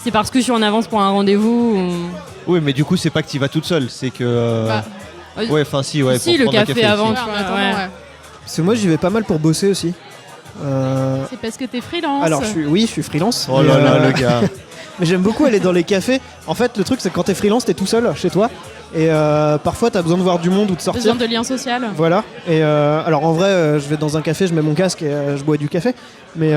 c'est parce que je suis en avance pour un rendez-vous. Oui, mais du coup, c'est pas que tu vas toute seule, c'est que. Bah, Ouais, enfin, si, ouais. Si, pour le prendre un café avant. aussi. ouais, en attendant, Ouais. ouais. Parce que moi, j'y vais pas mal pour bosser aussi. C'est parce que t'es freelance. Alors, je suis freelance. Oh mais, là là, le gars. Mais j'aime beaucoup aller dans les cafés. En fait, le truc, c'est que quand t'es freelance, t'es tout seul chez toi. Et parfois, t'as besoin de voir du monde ou de sortir. Besoin de lien social. Voilà. Et alors, en vrai, je vais dans un café, je mets mon casque et je bois du café. Mais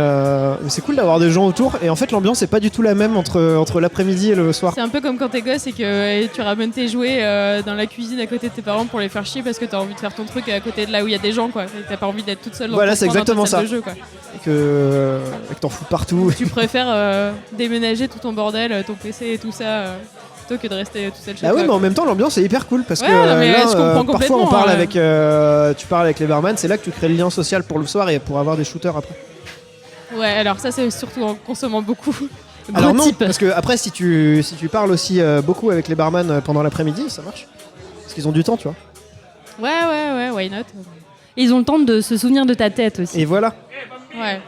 c'est cool d'avoir des gens autour. Et en fait, l'ambiance est pas du tout la même entre l'après-midi et le soir. C'est un peu comme quand t'es gosse et que tu ramènes tes jouets dans la cuisine à côté de tes parents pour les faire chier parce que t'as envie de faire ton truc à côté de là où il y a des gens, quoi. Et t'as pas envie d'être toute seule dans Voilà, ton c'est coin, dans ta exactement salle ça. de jeu, quoi. Et que t'en fous partout. Tu préfères déménager tout ton bordel, ton PC et tout ça, plutôt que de rester tout seul chez Ah toi. oui, mais en même temps, l'ambiance est hyper cool parce Ouais, que non, mais là, je comprends parfois, complètement, on parle hein. avec, tu parles avec les barman, c'est là que tu crées le lien social pour le soir et pour avoir des shooters après. Ouais, alors ça c'est surtout en consommant beaucoup. Alors Gros non, type. parce que après, si tu parles aussi beaucoup avec les barman pendant l'après-midi, ça marche. Parce qu'ils ont du temps, tu vois. Ouais, why not. Ils ont le temps de se souvenir de ta tête aussi. Et voilà. Ouais.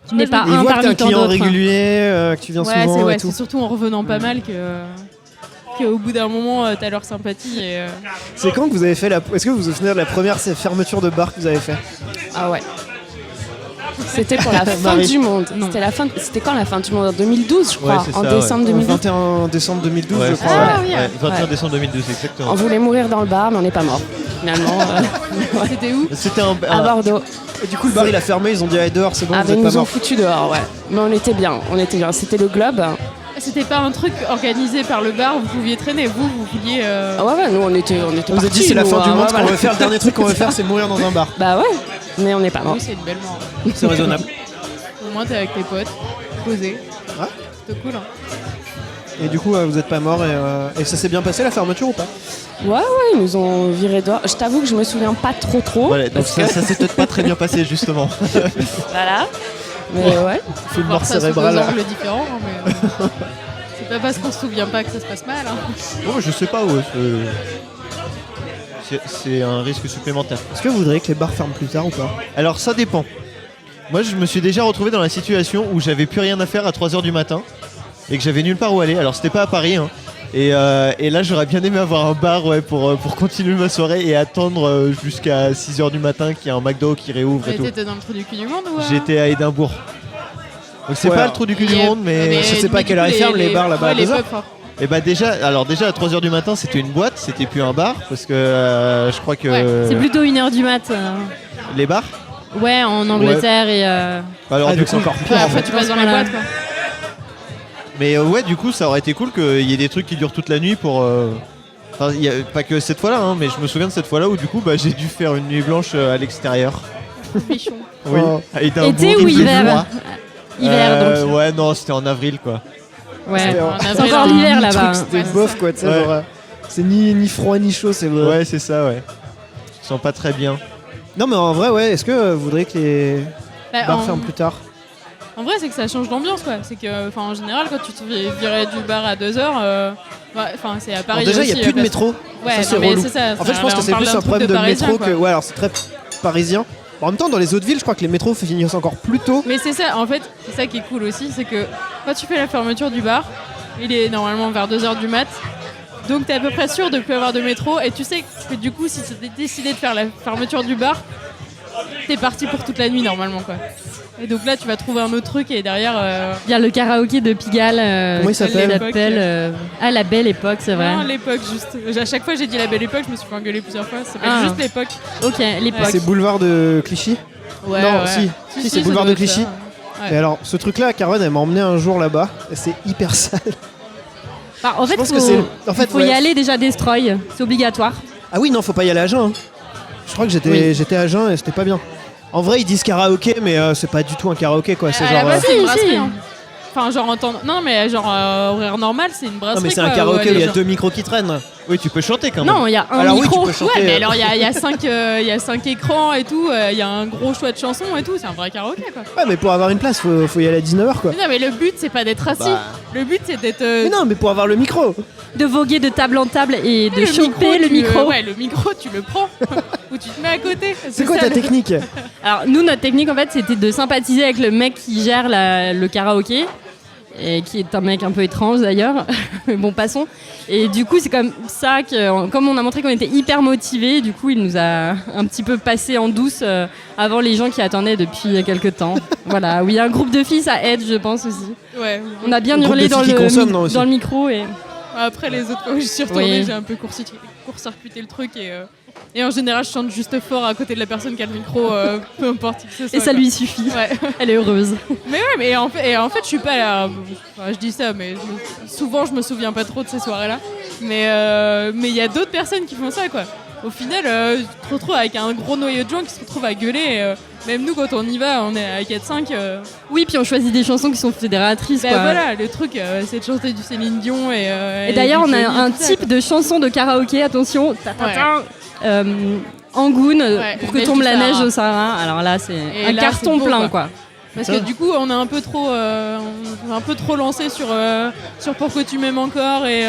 Tu n'es pas Ils un voient que t'es un parmi tant client d'autres. régulier, que tu viens Ouais, souvent et c'est tout. surtout en revenant pas mal qu'au bout d'un moment t'as leur sympathie et C'est quand que vous avez fait la... Est-ce que vous vous souvenez de la première fermeture de bar que vous avez fait? Ah ouais. C'était pour la fin Marie. du monde. C'était quand la fin du monde? En 2012, je crois. Ouais, c'est En ça, décembre 2012. 21 décembre 2012, Ouais, je c'est crois. ça. Ah oui, Ouais, 21 ouais. décembre 2012, On exactement. voulait mourir dans le bar, mais on n'est pas mort. Finalement, c'était où? C'était à Bordeaux. Et du coup, le bar il a fermé, ils ont dit allez dehors, c'est bon, Ah, vous mais êtes ils pas nous ont morts. foutu dehors, ouais. Mais on était bien. C'était le Globe. C'était pas un truc organisé par le bar, vous pouviez traîner, vous vouliez. Ah ouais, nous on était On vous a partis, dit c'est la nous, fin du hein, monde, ce qu'on voilà. veut faire, le dernier truc qu'on veut faire c'est mourir dans un bar. Bah ouais, mais on n'est pas mort. Oui, c'est une belle mort. C'est raisonnable. Au moins t'es avec tes potes, posé. Ouais. C'était cool. Hein. Et du coup, vous êtes pas mort et ça s'est bien passé la fermeture ou pas? Ouais, ils nous ont viré dehors. Je t'avoue que je me souviens pas trop. Voilà, donc ça s'est peut-être pas très bien passé, justement. Voilà. Mais ouais. Fait une Voir mort ça sous cérébrale. deux angles différents, hein, mais c'est pas parce qu'on se souvient pas que ça se passe mal. Hein. Oh, je sais pas, ouais. C'est un risque supplémentaire. Est-ce que vous voudriez que les bars ferment plus tard ou pas? Alors, ça dépend. Moi, je me suis déjà retrouvé dans la situation où j'avais plus rien à faire à 3h du matin et que j'avais nulle part où aller. Alors, c'était pas à Paris, hein. Et là, j'aurais bien aimé avoir un bar pour continuer ma soirée et attendre jusqu'à 6h du matin qu'il y a un McDo qui réouvre et tout. T'étais dans le trou du cul du monde ou J'étais à Édimbourg. Donc, c'est Ouais, pas le trou du cul du monde, mais. je sais pas à quelle heure ils ferment, les bars, là-bas, à les 2 heures. pubs, hein. Et bah déjà à 3h du matin c'était une boîte, c'était plus un bar parce que je crois que Ouais, C'est plutôt 1h du mat. les bars. Ouais, en Angleterre et. Alors Ah, du donc c'est coup, encore Ouais, pire. en après fait. tu passes dans les Voilà. boîtes quoi. mais ouais du coup ça aurait été cool qu'il y ait des trucs qui durent toute la nuit pour. Enfin, il y a pas que cette fois-là, hein, mais je me souviens de cette fois-là où du coup bah, j'ai dû faire une nuit blanche à l'extérieur. Bichon. Oui. Oh. À Édimbourg, Été ou il faisait hiver froid. Hiver donc. Ouais non c'était en avril quoi. Ouais. C'était en C'est avril, encore hein. l'hiver le là-bas. truc, c'était Ouais, c'est bof ça. quoi, tu sais, Ouais. genre, c'est ni froid ni chaud, c'est vrai. Ouais, c'est ça, ouais. Je sens pas très bien. Non mais en vrai, ouais, est-ce que vous voudriez que les Bah, bars ferment plus tard? En vrai, c'est que ça change d'ambiance, quoi. C'est que, enfin, en général, quand tu te fais virer du bar à 2h, enfin, c'est à Paris. Alors déjà, il aussi, n'y a plus de parce- métro. Ouais, Ça, non, c'est mais relou. c'est ça. En fait, je pense Là, que on c'est parle plus d'un un truc problème de Parisien, métro quoi. que. Ouais, alors c'est très parisien. En même temps, dans les autres villes, je crois que les métros finissent encore plus tôt. Mais c'est ça, en fait, c'est ça qui est cool aussi, c'est que quand tu fais la fermeture du bar, il est normalement vers 2h du mat, donc t'es à peu près sûr de ne plus avoir de métro, et tu sais que du coup, si tu décidé de faire la fermeture du bar, t'es parti pour toute la nuit normalement, quoi. Et donc là, tu vas trouver un autre truc, et derrière... Il y a le karaoké de Pigalle. Comment il s'appelle Ah, la belle époque, c'est vrai. Non, l'époque, juste. À chaque fois, j'ai dit la belle époque, je me suis fait engueuler plusieurs fois, ça s'appelle Ah. juste l'époque. Ok, l'époque. C'est boulevard de Clichy. Ouais, Non, ouais. si, c'est ça boulevard doit de être Clichy. ça. Ouais. Et alors, ce truc-là, Caroline, elle m'a emmené un jour là-bas. Et c'est hyper sale. Enfin, en fait, pense que c'est- en fait, faut ouais. y aller déjà Destroy, c'est obligatoire. Ah oui, non, faut pas y aller à jeun. Hein. Je crois que j'étais à jeun et c'était pas bien. En vrai, ils disent karaoké, mais c'est pas du tout un karaoké quoi. C'est À la genre. base, c'est Si, une brasserie. si. Hein. Enfin, genre en temps. Non, mais genre horaire normal, c'est une brasserie. Non, mais c'est un quoi, karaoké où il y a les gens- 2 micros qui traînent. Oui, tu peux chanter quand même. Non, il y a un Alors oui, micro. tu peux chanter. Ouais, mais alors il y a 5 écrans et tout, il y a un gros choix de chansons et tout, c'est un vrai karaoké quoi. Ouais, mais pour avoir une place, faut y aller à 19h quoi. Mais non, mais le but c'est pas d'être assis, Bah. le but c'est d'être. Mais non, mais pour avoir le micro. De voguer de table en table et de le choper le tu micro. ouais, le micro tu le prends ou tu te mets à côté. C'est quoi ça, ta le- technique? Alors, nous, notre technique, en fait, c'était de sympathiser avec le mec qui gère le karaoké. Et qui est un mec un peu étrange d'ailleurs, mais bon passons. Et du coup c'est comme ça que, comme on a montré qu'on était hyper motivés, du coup il nous a un petit peu passé en douce avant les gens qui attendaient depuis quelques temps. Voilà, oui, un groupe de filles ça aide je pense aussi. Ouais. On a bien Un groupe hurlé de dans filles qui le, consomment, non, aussi. dans le micro et... Après les autres fois où je suis retournée, Oui. j'ai un peu court-circuité le truc et en général je chante juste fort à côté de la personne qui a le micro, peu importe qui que ce soit. Et ça quoi. lui suffit, Ouais. elle est heureuse. Mais ouais, mais en fait, je suis pas là. Enfin, je dis ça, mais souvent, je me souviens pas trop de ces soirées-là. Mais il y a d'autres personnes qui font ça, quoi. Au final, tu te retrouves avec un gros noyau de gens qui se retrouvent à gueuler. Même nous, quand on y va, on est à 4-5. Oui, puis on choisit des chansons qui sont fédératrices Bah quoi. voilà, le truc, c'est de chanter du Céline Dion Et d'ailleurs, on a un type de chanson de karaoké, attention, Angoune, Ouais, pour neige que tombe du la Sahara. neige au Sahara. Alors là, c'est Et un là, carton c'est beau, plein, quoi. quoi. Parce que du coup, on est un peu trop, lancé sur Pourquoi tu m'aimes encore et.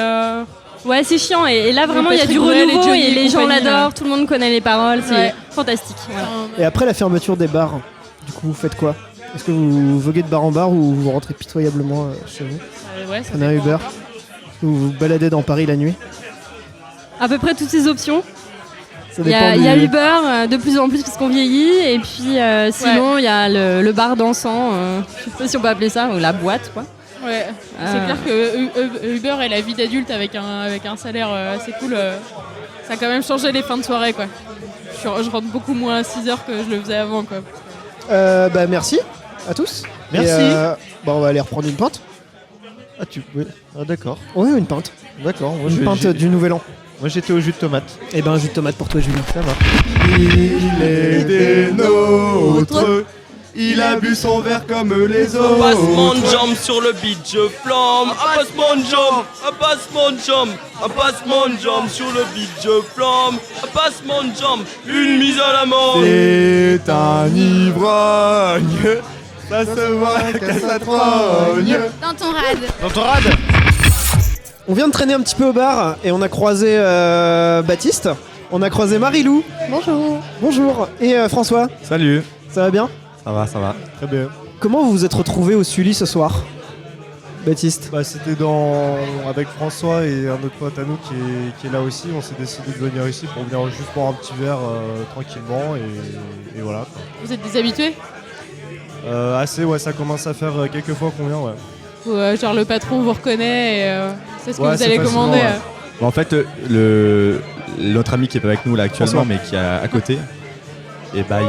Ouais, c'est chiant. Et là, vraiment, il y a Patrick du Bruel et renouveau Johnny et et les gens compagnie, l'adorent, là. tout le monde connaît les paroles, c'est Ouais. fantastique. Voilà. Et après la fermeture des bars, du coup, vous faites quoi? Est-ce que vous voguez de bar en bar ou vous rentrez pitoyablement chez vous? Ouais, ça Prenez un dépend Uber? encore. Ou vous vous baladez dans Paris la nuit? À peu près toutes ces options. Ça Il y dépend a, il y a du- Uber de plus en plus parce qu'on vieillit. Et puis sinon, il y a le bar dansant, je sais pas si on peut appeler ça, ou la boîte, quoi. Ouais, c'est clair que Uber et la vie d'adulte avec un salaire assez cool, ça a quand même changé les fins de soirée, quoi. Je rentre beaucoup moins à 6h que je le faisais avant, quoi. Bah merci à tous. Merci. Et, bah, on va aller reprendre une pinte. Ah, oui. Ah, d'accord. Ouais, une pinte. D'accord. Moi, Une pinte du Nouvel An. moi, j'étais au jus de tomate. Et ben un jus de tomate pour toi, Julien. Ça va. Il est des nôtres. Il a bu son verre comme les autres. Passe mon jambe sur le beat, je flambe. Passe mon jambe, passe mon jambe, passe mon jambe sur le beat, je flambe. Passe mon jambe, une mise à la mort. C'est un ivrogne. Ça se voit qu'à sa trogne. Dans ton rad. Dans ton rad. On vient de traîner un petit peu au bar et on a croisé Baptiste. On a croisé Marie-Lou. Bonjour. Bonjour. Et François. Salut, Ça va bien? ça va, ça va. Très bien. Comment vous vous êtes retrouvés au Sully ce soir, Baptiste? Bah, c'était avec François et un autre pote à nous qui est là aussi. On s'est décidé de venir ici pour venir juste boire un petit verre tranquillement et voilà. Quoi. Vous êtes des habitués? Assez, ouais, ça commence à faire quelques fois qu'on vient, ouais. Ou genre le patron vous reconnaît et c'est ce que Ouais, vous c'est allez facilement, commander ouais. Bon, en fait, l'autre ami qui est pas avec nous là actuellement, François. mais qui est à côté, et bah,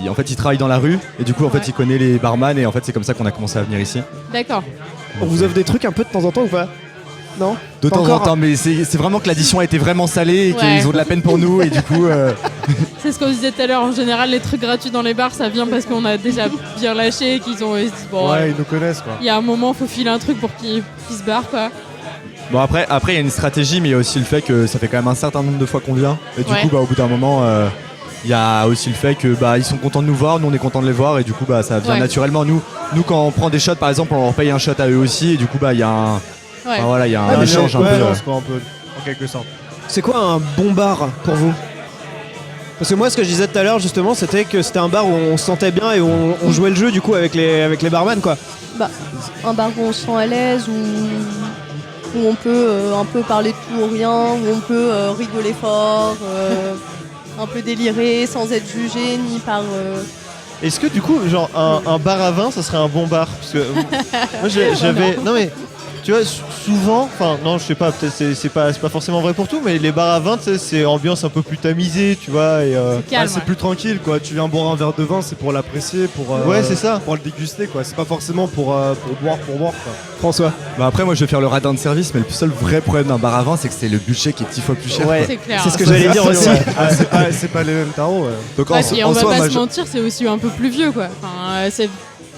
en fait, il travaille dans la rue et du coup, en fait, il connaît les barman et en fait, c'est comme ça qu'on a commencé à venir ici. D'accord. On vous offre des trucs un peu de temps en temps ou pas? Non? De Pas temps en encore. temps, mais c'est vraiment que l'addition a été vraiment salée et Ouais. qu'ils ont de la peine pour nous et du coup, C'est ce qu'on disait tout à l'heure. En général, les trucs gratuits dans les bars, ça vient parce qu'on a déjà bien lâché, qu'ils ont. Ils se disent, bon, Ouais, ils nous connaissent quoi. il y a un moment, faut filer un truc pour qu'ils se barrent, quoi. Bon après il y a une stratégie, mais il y a aussi le fait que ça fait quand même un certain nombre de fois qu'on vient. Et du Ouais. coup, au bout d'un moment, il y a aussi le fait que ils sont contents de nous voir, nous on est contents de les voir, et du coup ça vient Ouais. naturellement. Nous quand on prend des shots par exemple, on leur paye un shot à eux aussi, et du coup il y a un, Ouais. enfin, voilà, il y a un Ouais, mais échange un peu. Balance, quoi, un peu, en quelque sorte. C'est quoi un bon bar pour vous? Parce que moi, ce que je disais tout à l'heure, justement, c'était que c'était un bar où on se sentait bien et où on jouait le jeu, du coup, avec les barman, quoi. Un bar où on se sent à l'aise, où on peut un peu parler de tout ou rien, où on peut rigoler fort, un peu délirer sans être jugé ni par. Est-ce que du coup, genre un bar à vin, ça serait un bon bar? Parce que moi j'avais. Non mais. Tu vois, souvent, enfin non, je sais pas, peut-être c'est pas forcément vrai pour tout, mais les bars à vin, tu sais, c'est ambiance un peu plus tamisée, tu vois. Et, Calme, C'est plus tranquille quoi. Tu viens boire un verre de vin, c'est pour l'apprécier, pour. Ouais, c'est ça. Pour le déguster quoi. C'est pas forcément pour boire quoi. François. Après moi je vais faire le radin de service, mais le seul vrai problème d'un bar à vin, c'est que c'est le budget qui est 10 fois plus cher. Ouais. C'est clair. C'est ce que j'allais dire aussi. Ouais. Ah, c'est pas les mêmes tarots. Ouais. Donc Ouais, puis on va soi, pas moi, se mentir, c'est aussi un peu plus vieux, quoi. Enfin,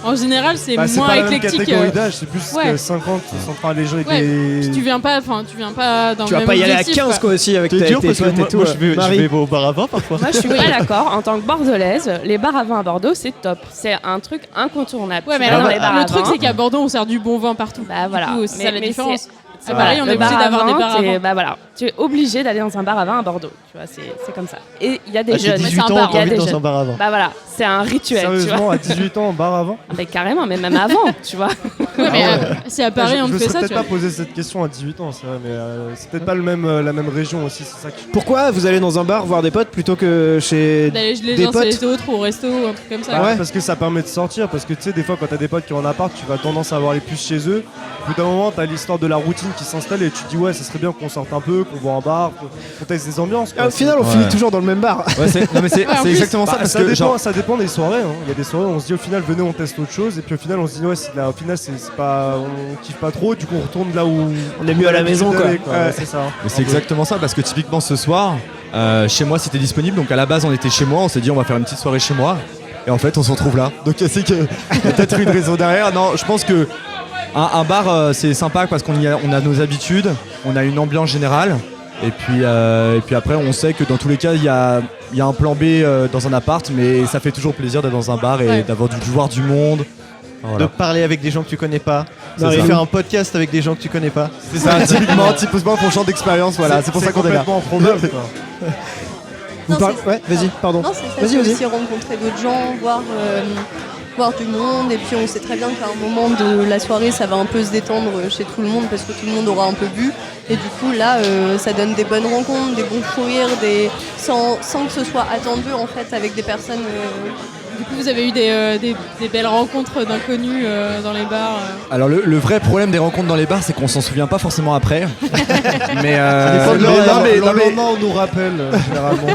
en général, c'est Bah, c'est moins pas la même éclectique. catégorie d'âge, c'est plus ouais. que 50, 130 les gens avec Ouais, des. puis tu viens pas dans Tu le vas même pas y aller à objectif, 15, quoi, aussi, avec c'est tes dur parce que potes moi, et tout. moi, je vais Marie. au bar à vin parfois. Moi, je suis pas d'accord. En tant que bordelaise, les bars à vin à Bordeaux, c'est top. C'est un truc incontournable. Ouais, Tu mais vas alors, dans les bars à le truc, vin, c'est qu'à Bordeaux, on sert du bon vin partout. bah voilà. Du coup, c'est ça la différence. C'est À Paris, on est le obligé bar à d'avoir des vin, bars à vin. bah voilà, tu es obligé d'aller dans un bar à vin à Bordeaux. Tu vois, c'est comme ça. Et il y a des Ah, j'ai jeunes. 18 ans, il y a t'as envie des dans un jeunes. bar à vin. Bah voilà, c'est un rituel. Tu vois. Sérieusement, à 18 ans, en bar avant. Mais carrément, mais même avant, tu vois. Ouais, mais si à Paris, on je te me fait serais ça, peut-être tu pas vois. posé cette question à 18 ans, c'est vrai, mais c'est peut-être pas la même région aussi, c'est ça qui. Pourquoi vous allez dans un bar voir des potes plutôt que chez D'aller geler des les uns sur potes? les autres ou au resto ou un truc comme ça. Ouais, parce que ça permet de sortir, parce que tu sais, des fois quand t'as des potes qui ont en appart, tu vas tendance à avoir les plus chez eux. Au bout d'un moment, t'as l'histoire de la routine qui s'installe et tu te dis, ouais, ça serait bien qu'on sorte un peu, qu'on voit un bar, qu'on teste des ambiances. quoi. Au final, on Ouais. finit toujours dans le même bar. Ouais, non mais c'est Ouais, en plus, exactement ça Bah, parce ça, que dépend, genre, ça dépend des soirées. Hein. Il y a des soirées où on se dit au final venez on teste autre chose et puis au final on se dit ouais au final c'est pas on kiffe pas trop, du coup on retourne là où On est mieux à la maison, quoi. d'aller, Ouais. Ouais, c'est ça. mais c'est exactement ça parce que typiquement ce soir, chez moi c'était disponible, donc à la base on était chez moi, on s'est dit on va faire une petite soirée chez moi, et en fait on se retrouve là. Donc c'est qu'il y a peut-être une raison derrière. Non, je pense que un bar c'est sympa parce qu'on a nos habitudes, on a une ambiance générale. Et puis après, on sait que dans tous les cas, il y a un plan B dans un appart, mais ça fait toujours plaisir d'être dans un bar et Ouais. d'avoir du voir du monde. Voilà. De parler avec des gens que tu connais pas. C'est De ça. faire un podcast avec des gens que tu connais pas. C'est ça, typiquement pour champ d'expérience, voilà, c'est pour ça qu'on est là. complètement probable. quoi. Vous Non, parlez- c'est- Ouais, vas-y, pardon. Non, c'est ça, Vas-y, c'est vas-y. aussi rencontrer d'autres gens, voir du monde. Et puis on sait très bien qu'à un moment de la soirée, ça va un peu se détendre chez tout le monde parce que tout le monde aura un peu bu. Et du coup, là, ça donne des bonnes rencontres, des bons fous rires, sans que ce soit attendu en fait avec des personnes. Du coup, vous avez eu des belles rencontres d'inconnus dans les bars. Alors le vrai problème des rencontres dans les bars, c'est qu'on s'en souvient pas forcément après. Mais dépend de non, l'heure. non, mais- Le non, mais- lendemain, on nous rappelle généralement.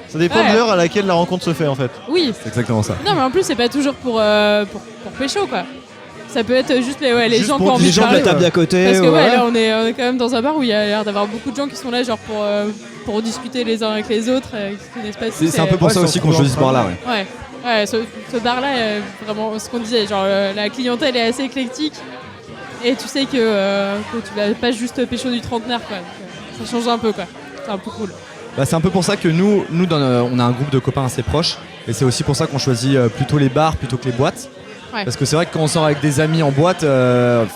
Ça dépend Ouais. de l'heure à laquelle la rencontre se fait en fait. Oui. c'est exactement ça. Non, mais en plus, c'est pas toujours pour pécho, quoi. Ça peut être juste les Juste gens qui pour ont envie Les de gens de parler. la table d'à côté. Parce que ouais, ouais. là on est quand même dans un bar où il y a l'air d'avoir beaucoup de gens qui sont là genre pour discuter les uns avec les autres, qui se connaissent pas. C'est un peu pour Ouais, ça c'est aussi en qu'on choisit ce trouvant bar-là. un Ouais. Ouais, ce bar-là, vraiment ce qu'on disait, genre la clientèle est assez éclectique et tu sais que tu vas pas juste pécho du trentenaire, quoi. Donc, ça change un peu, quoi. C'est un peu cool. Bah, c'est un peu pour ça que nous on a un groupe de copains assez proches, et c'est aussi pour ça qu'on choisit plutôt les bars plutôt que les boîtes. Ouais. Parce que c'est vrai que quand on sort avec des amis en boîte,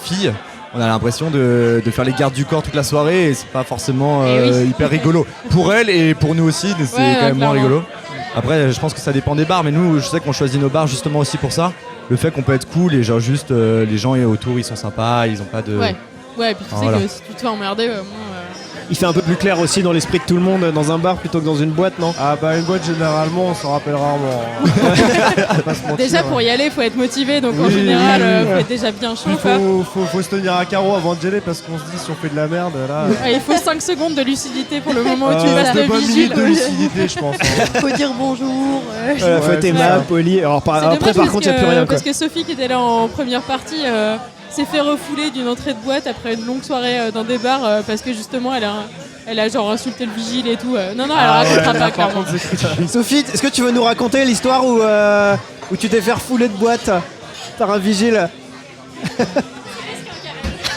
filles, on a l'impression de faire les gardes du corps toute la soirée, et c'est pas forcément Eh oui. hyper rigolo. Pour elles et pour nous aussi, c'est Ouais, quand même moins clairement. rigolo. Après, je pense que ça dépend des bars, mais nous, je sais qu'on choisit nos bars justement aussi pour ça. Le fait qu'on peut être cool et genre juste les gens autour ils sont sympas, ils ont pas de. Ouais. Ouais, puis tu sais Voilà. que si tu te fais emmerder, moi, Il fait un peu plus clair aussi dans l'esprit de tout le monde dans un bar plutôt que dans une boîte, non? Ah bah une boîte généralement on s'en rappelle rarement. On va pas se mentir, déjà hein. pour y aller, faut être motivé, donc en Oui, général, oui, oui. faut être déjà bien chaud, Il quoi. faut se tenir à carreau avant de geler parce qu'on se dit si on fait de la merde là. Ouais, il faut 5 secondes de lucidité pour le moment où tu Euh, passes de le bonnes vigile. minutes de lucidité je pense. hein. Faut dire bonjour. Voilà, faut Ouais, être c'est aimable, ça. poli. Alors, C'est après, dommage par contre, il n'y a plus rien, quoi. parce que Sophie qui était là en première partie s'est fait refouler d'une entrée de boîte après une longue soirée dans des bars parce que justement elle a Elle a genre insulté le vigile et tout. Non, elle racontera pas, clairement. Sophie, est-ce que tu veux nous raconter l'histoire où tu t'es fait refouler de boîte par un vigile?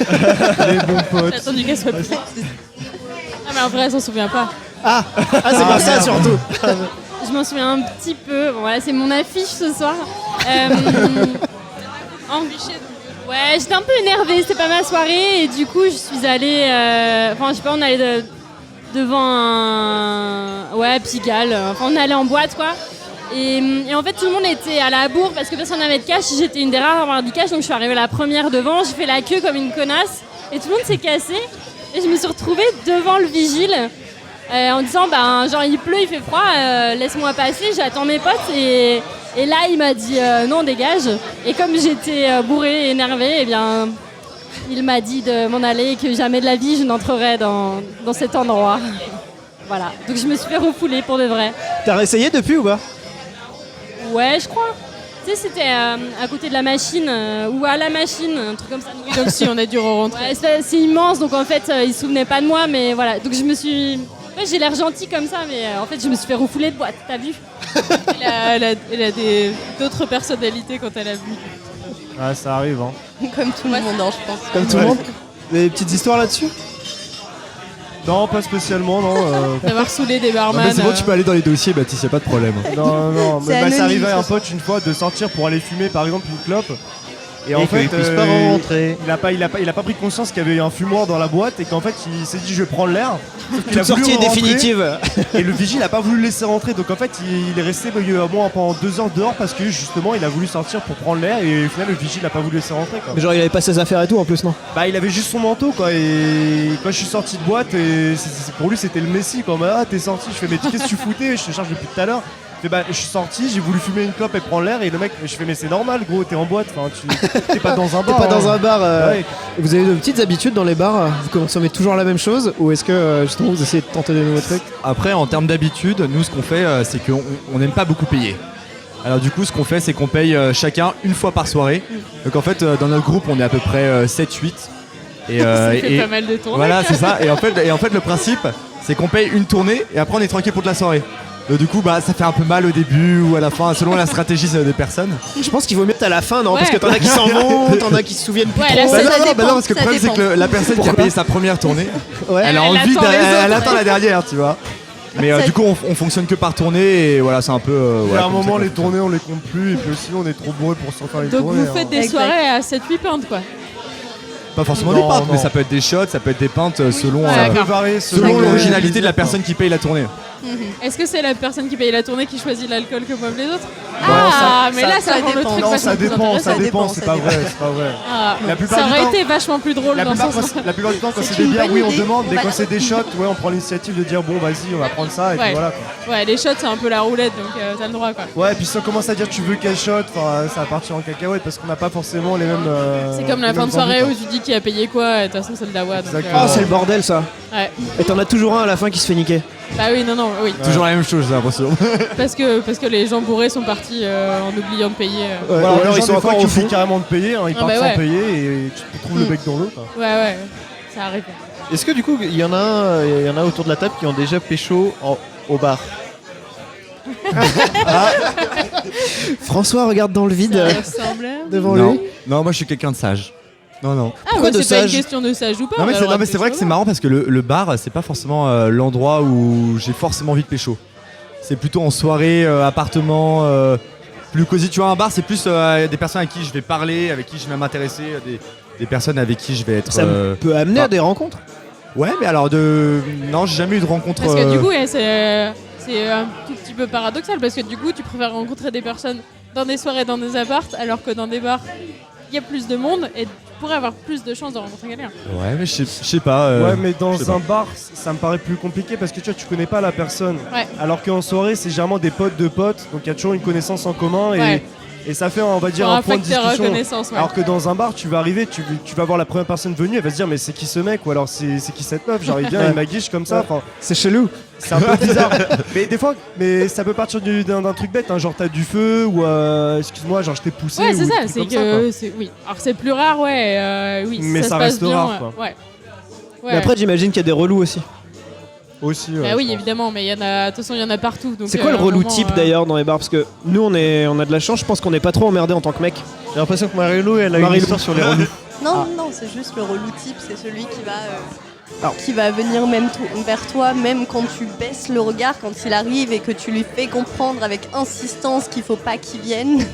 Les bons potes. J'ai attendu qu'elle soit plus. Ah, mais en vrai, elle s'en souvient pas. C'est pas ça surtout. Je m'en souviens un petit peu. Bon, voilà, c'est mon affiche ce soir. Ouais, j'étais un peu énervée, c'était pas ma soirée et du coup je suis allée, je sais pas, on allait devant un, Pigalle, on allait en boîte quoi. Et en fait tout le monde était à la bourre parce que personne n'avait de cash, j'étais une des rares à avoir du cash donc je suis arrivée la première devant, j'ai fait la queue comme une connasse et tout le monde s'est cassé et je me suis retrouvée devant le vigile en disant genre il pleut, il fait froid, laisse-moi passer, j'attends mes potes et là, il m'a dit non, dégage. Et comme j'étais bourrée et énervée, eh bien, il m'a dit de m'en aller et que jamais de la vie je n'entrerais dans cet endroit. Voilà. Donc je me suis fait refouler pour de vrai. T'as réessayé depuis ou pas? Ouais, je crois. Tu sais, c'était à côté de la machine ou à la machine, un truc comme ça. Donc si, on a dû re-rentrer. Ouais, c'est immense, donc en fait, il se souvenait pas de moi, mais voilà. Donc je me suis... Ouais, j'ai l'air gentille comme ça, mais en fait, je me suis fait refouler de boîte, t'as vu? Elle a d'autres personnalités quand elle a bu. Ah, ça arrive, hein. Comme tout le monde, je pense. Comme tout le monde. Des petites histoires là-dessus? Non, pas spécialement, non. D'avoir saoulé des Non, barman. mais c'est bon, tu peux aller dans les dossiers, Baptiste, y a pas de problème. Non, C'est mais anonyme, ça arrivait à un ça. pote une fois de sortir pour aller fumer par exemple une clope. Et en qu'il fait, puisse pas rentrer. il a pas pris conscience qu'il y avait un fumoir dans la boîte et qu'en fait il s'est dit je vais prendre l'air. Sauf qu'il a Toute voulu sortie est rentrer, définitive. Et le vigile a pas voulu le laisser rentrer, donc en fait il est resté au moins pendant 2 heures dehors parce que justement il a voulu sortir pour prendre l'air et au final le vigile a pas voulu le laisser rentrer quoi. Mais genre il avait pas ses affaires et tout en plus, non? Bah il avait juste son manteau quoi, et quand je suis sorti de boîte et pour lui c'était le messie quoi. Ah t'es sorti, je fais mais qu'est-ce que tu foutais, je te charge depuis tout à l'heure. Je suis sorti, j'ai voulu fumer une clope et prendre l'air et le mec, je fais mais c'est normal gros, t'es en boîte, t'es pas dans un bar. T'es pas dans un bar. Ouais. Vous avez de petites habitudes dans les bars? Vous consommez toujours la même chose ou est-ce que justement vous essayez de tenter des nouveaux trucs? Après, en termes d'habitude, nous, ce qu'on fait, c'est qu'on n'aime pas beaucoup payer. Alors du coup, ce qu'on fait, c'est qu'on paye chacun une fois par soirée. Donc en fait, dans notre groupe, on est à peu près 7-8. Ça fait pas mal de tournées. Voilà, c'est ça. Et en fait, le principe, c'est qu'on paye une tournée et après, on est tranquille pour toute la soirée. Du coup, ça fait un peu mal au début ou à la fin, selon la stratégie des personnes. Je pense qu'il vaut mieux être à la fin, non? Ouais. Parce que t'en as qui s'en vont, t'en as qui se souviennent plus Ouais, trop. là, Bah ça non, dépend, parce que le ça problème, c'est que dépend. la personne qui a Pourquoi payé sa première tournée, Ouais. elle a Elle envie attend les elle autres. attend la dernière, tu vois. Mais Ça- du coup, on fonctionne que par tournée et voilà, c'est un peu. À un comme moment ça les qu'on tournées on les compte plus et puis aussi on est trop bourré pour sortir les Donc tournées. vous faites des Exact. soirées à 7-8 pintes quoi. Pas forcément Non, des pintes, mais non. ça peut être des shots, ça peut être des pintes selon, Ouais, Ça d'accord. peut varier selon Chacun- l'originalité de la personne qui paye la tournée. Est-ce que c'est la personne qui paye la tournée qui choisit l'alcool que boivent les autres? ça- Mais là ça rend le dépend. truc Non, vachement ça plus dépend, intéressant. ça dépend, ça c'est pas dépend. vrai, c'est pas vrai. Ah, La plupart ça du aurait temps- été vachement plus drôle La dans ce plupart, sens. la plupart du temps, quand C'est c'est des une bières, bonne oui, on idée. demande, mais On va- quand c'est des shots, ouais, on prend l'initiative de dire bon, vas-y, on va prendre ça, et Ouais. puis voilà quoi. Ouais, les shots c'est un peu la roulette donc t'as le droit quoi. Ouais, et puis si on commence à dire tu veux quel shot, ça va partir en cacahuète parce qu'on n'a pas forcément les mêmes. C'est comme la les fin mêmes de soirée envies, où tu dis qui a payé quoi, et de toute façon c'est le dawa. Donc, Exactement. Oh, c'est le bordel ça. ouais. Et t'en as toujours un à la fin qui se fait niquer. Bah oui, non, oui. Toujours la même chose, j'ai l'impression. Parce que les gens bourrés sont partis en oubliant de payer. Ouais, Voilà, ou alors les ils gens, sont des fois encore qui au fond. oublient carrément de payer, hein, ils Ah partent bah sans ouais. payer et tu te trouves le bec dans l'eau quoi. Ouais, ça arrive. Est-ce que du coup, il y en a autour de la table qui ont déjà pécho au bar? François regarde dans le vide Ça ressemble. devant Non. lui. Non, moi je suis quelqu'un de sage. Non. Ah Pourquoi ouais, de c'est pas une sage question de sage ou pas. Non, on a mais le c'est, droit non, mais de c'est vrai que pécho c'est marrant parce que le bar, c'est pas forcément l'endroit où j'ai forcément envie de pécho. C'est plutôt en soirée, appartement, plus cosy. Tu vois, un bar, c'est plus des personnes avec qui je vais parler, avec qui je vais m'intéresser, des personnes avec qui je vais être. Ça peut amener à bah. des rencontres. Ouais, mais alors non, j'ai jamais eu de rencontre. Parce que du coup, ouais, c'est un tout petit peu paradoxal parce que du coup, tu préfères rencontrer des personnes dans des soirées, dans des appartes, alors que dans des bars, il y a plus de monde et tu pourrais avoir plus de chances de rencontrer quelqu'un. Ouais, mais je sais pas. Ouais, mais je sais dans un pas. bar, ça me paraît plus compliqué parce que tu connais pas la personne. Ouais. Alors qu'en soirée, c'est généralement des potes de potes, donc il y a toujours une connaissance en commun Ouais. et ça fait, on va dire, Pour un un point de facteur discussion. reconnaissance, ouais. Alors que dans un bar, tu vas arriver, tu vas voir la première personne venue, elle va se dire mais c'est qui ce mec ou alors c'est qui cette meuf, genre il vient, il m'aguiche comme ça. Enfin, C'est chelou. c'est un peu bizarre. Mais des fois, ça peut partir d'un truc bête, hein, genre t'as du feu ou excuse-moi, genre je t'ai poussé. Ouais, ou c'est des ça, trucs c'est comme ça, quoi. que. Oui. Alors c'est plus rare, ouais. Oui, Mais ça ça se passe reste bien. rare, quoi. Ouais. Mais après, j'imagine qu'il y a des relous aussi. Aussi. Bah je oui, pense. évidemment, mais de toute façon, il y en a partout. donc, C'est quoi le à un relou moment, type d'ailleurs dans les bars? Parce que nous on a de la chance, je pense qu'on n'est pas trop emmerdé en tant que mec. J'ai l'impression que Marie-Lou, elle a une Marie-Lou. histoire sur les relous. Non, non, c'est juste le relou type, c'est celui Alors. qui va venir même vers toi, même quand tu baisses le regard, quand il arrive et que tu lui fais comprendre avec insistance qu'il faut pas qu'il vienne.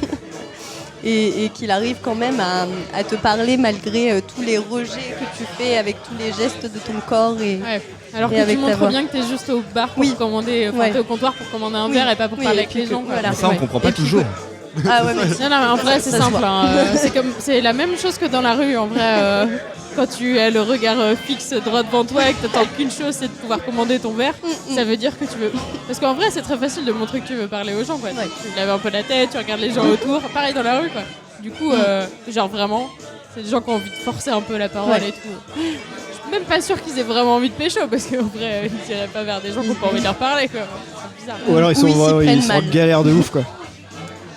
Et qu'il arrive quand même à te parler malgré tous les rejets que tu fais avec tous les gestes de ton corps. Ouais. Alors et que tu avec ta montres voix. bien que t'es juste au bar pour commander, Ouais. t'es au comptoir pour commander un Oui. verre et pas pour Oui, parler et avec puis les gens. quoi. voilà. Mais ça, on Ouais. comprend pas Et puis toujours. Ah ouais, mais Non, mais en vrai, c'est ça se simple. voit. hein. C'est la même chose que dans la rue, en vrai. Quand tu as le regard fixe droit devant toi et que t'attends qu'une chose, c'est de pouvoir commander ton verre, ça veut dire que tu veux. Parce qu'en vrai, c'est très facile de montrer que tu veux parler aux gens. Quoi. Ouais. Tu laves un peu la tête, tu regardes les gens autour. Pareil dans la rue, quoi. Du coup, genre vraiment, c'est des gens qui ont envie de forcer un peu la parole Ouais. et tout. Je suis même pas sûre qu'ils aient vraiment envie de pécho parce qu'en vrai, ils iraient pas vers des gens qui n'ont pas envie de leur parler. Quoi. C'est bizarre. Ou alors ils sont, Oui, s'y prennent ils sont en mal. galère de ouf quoi.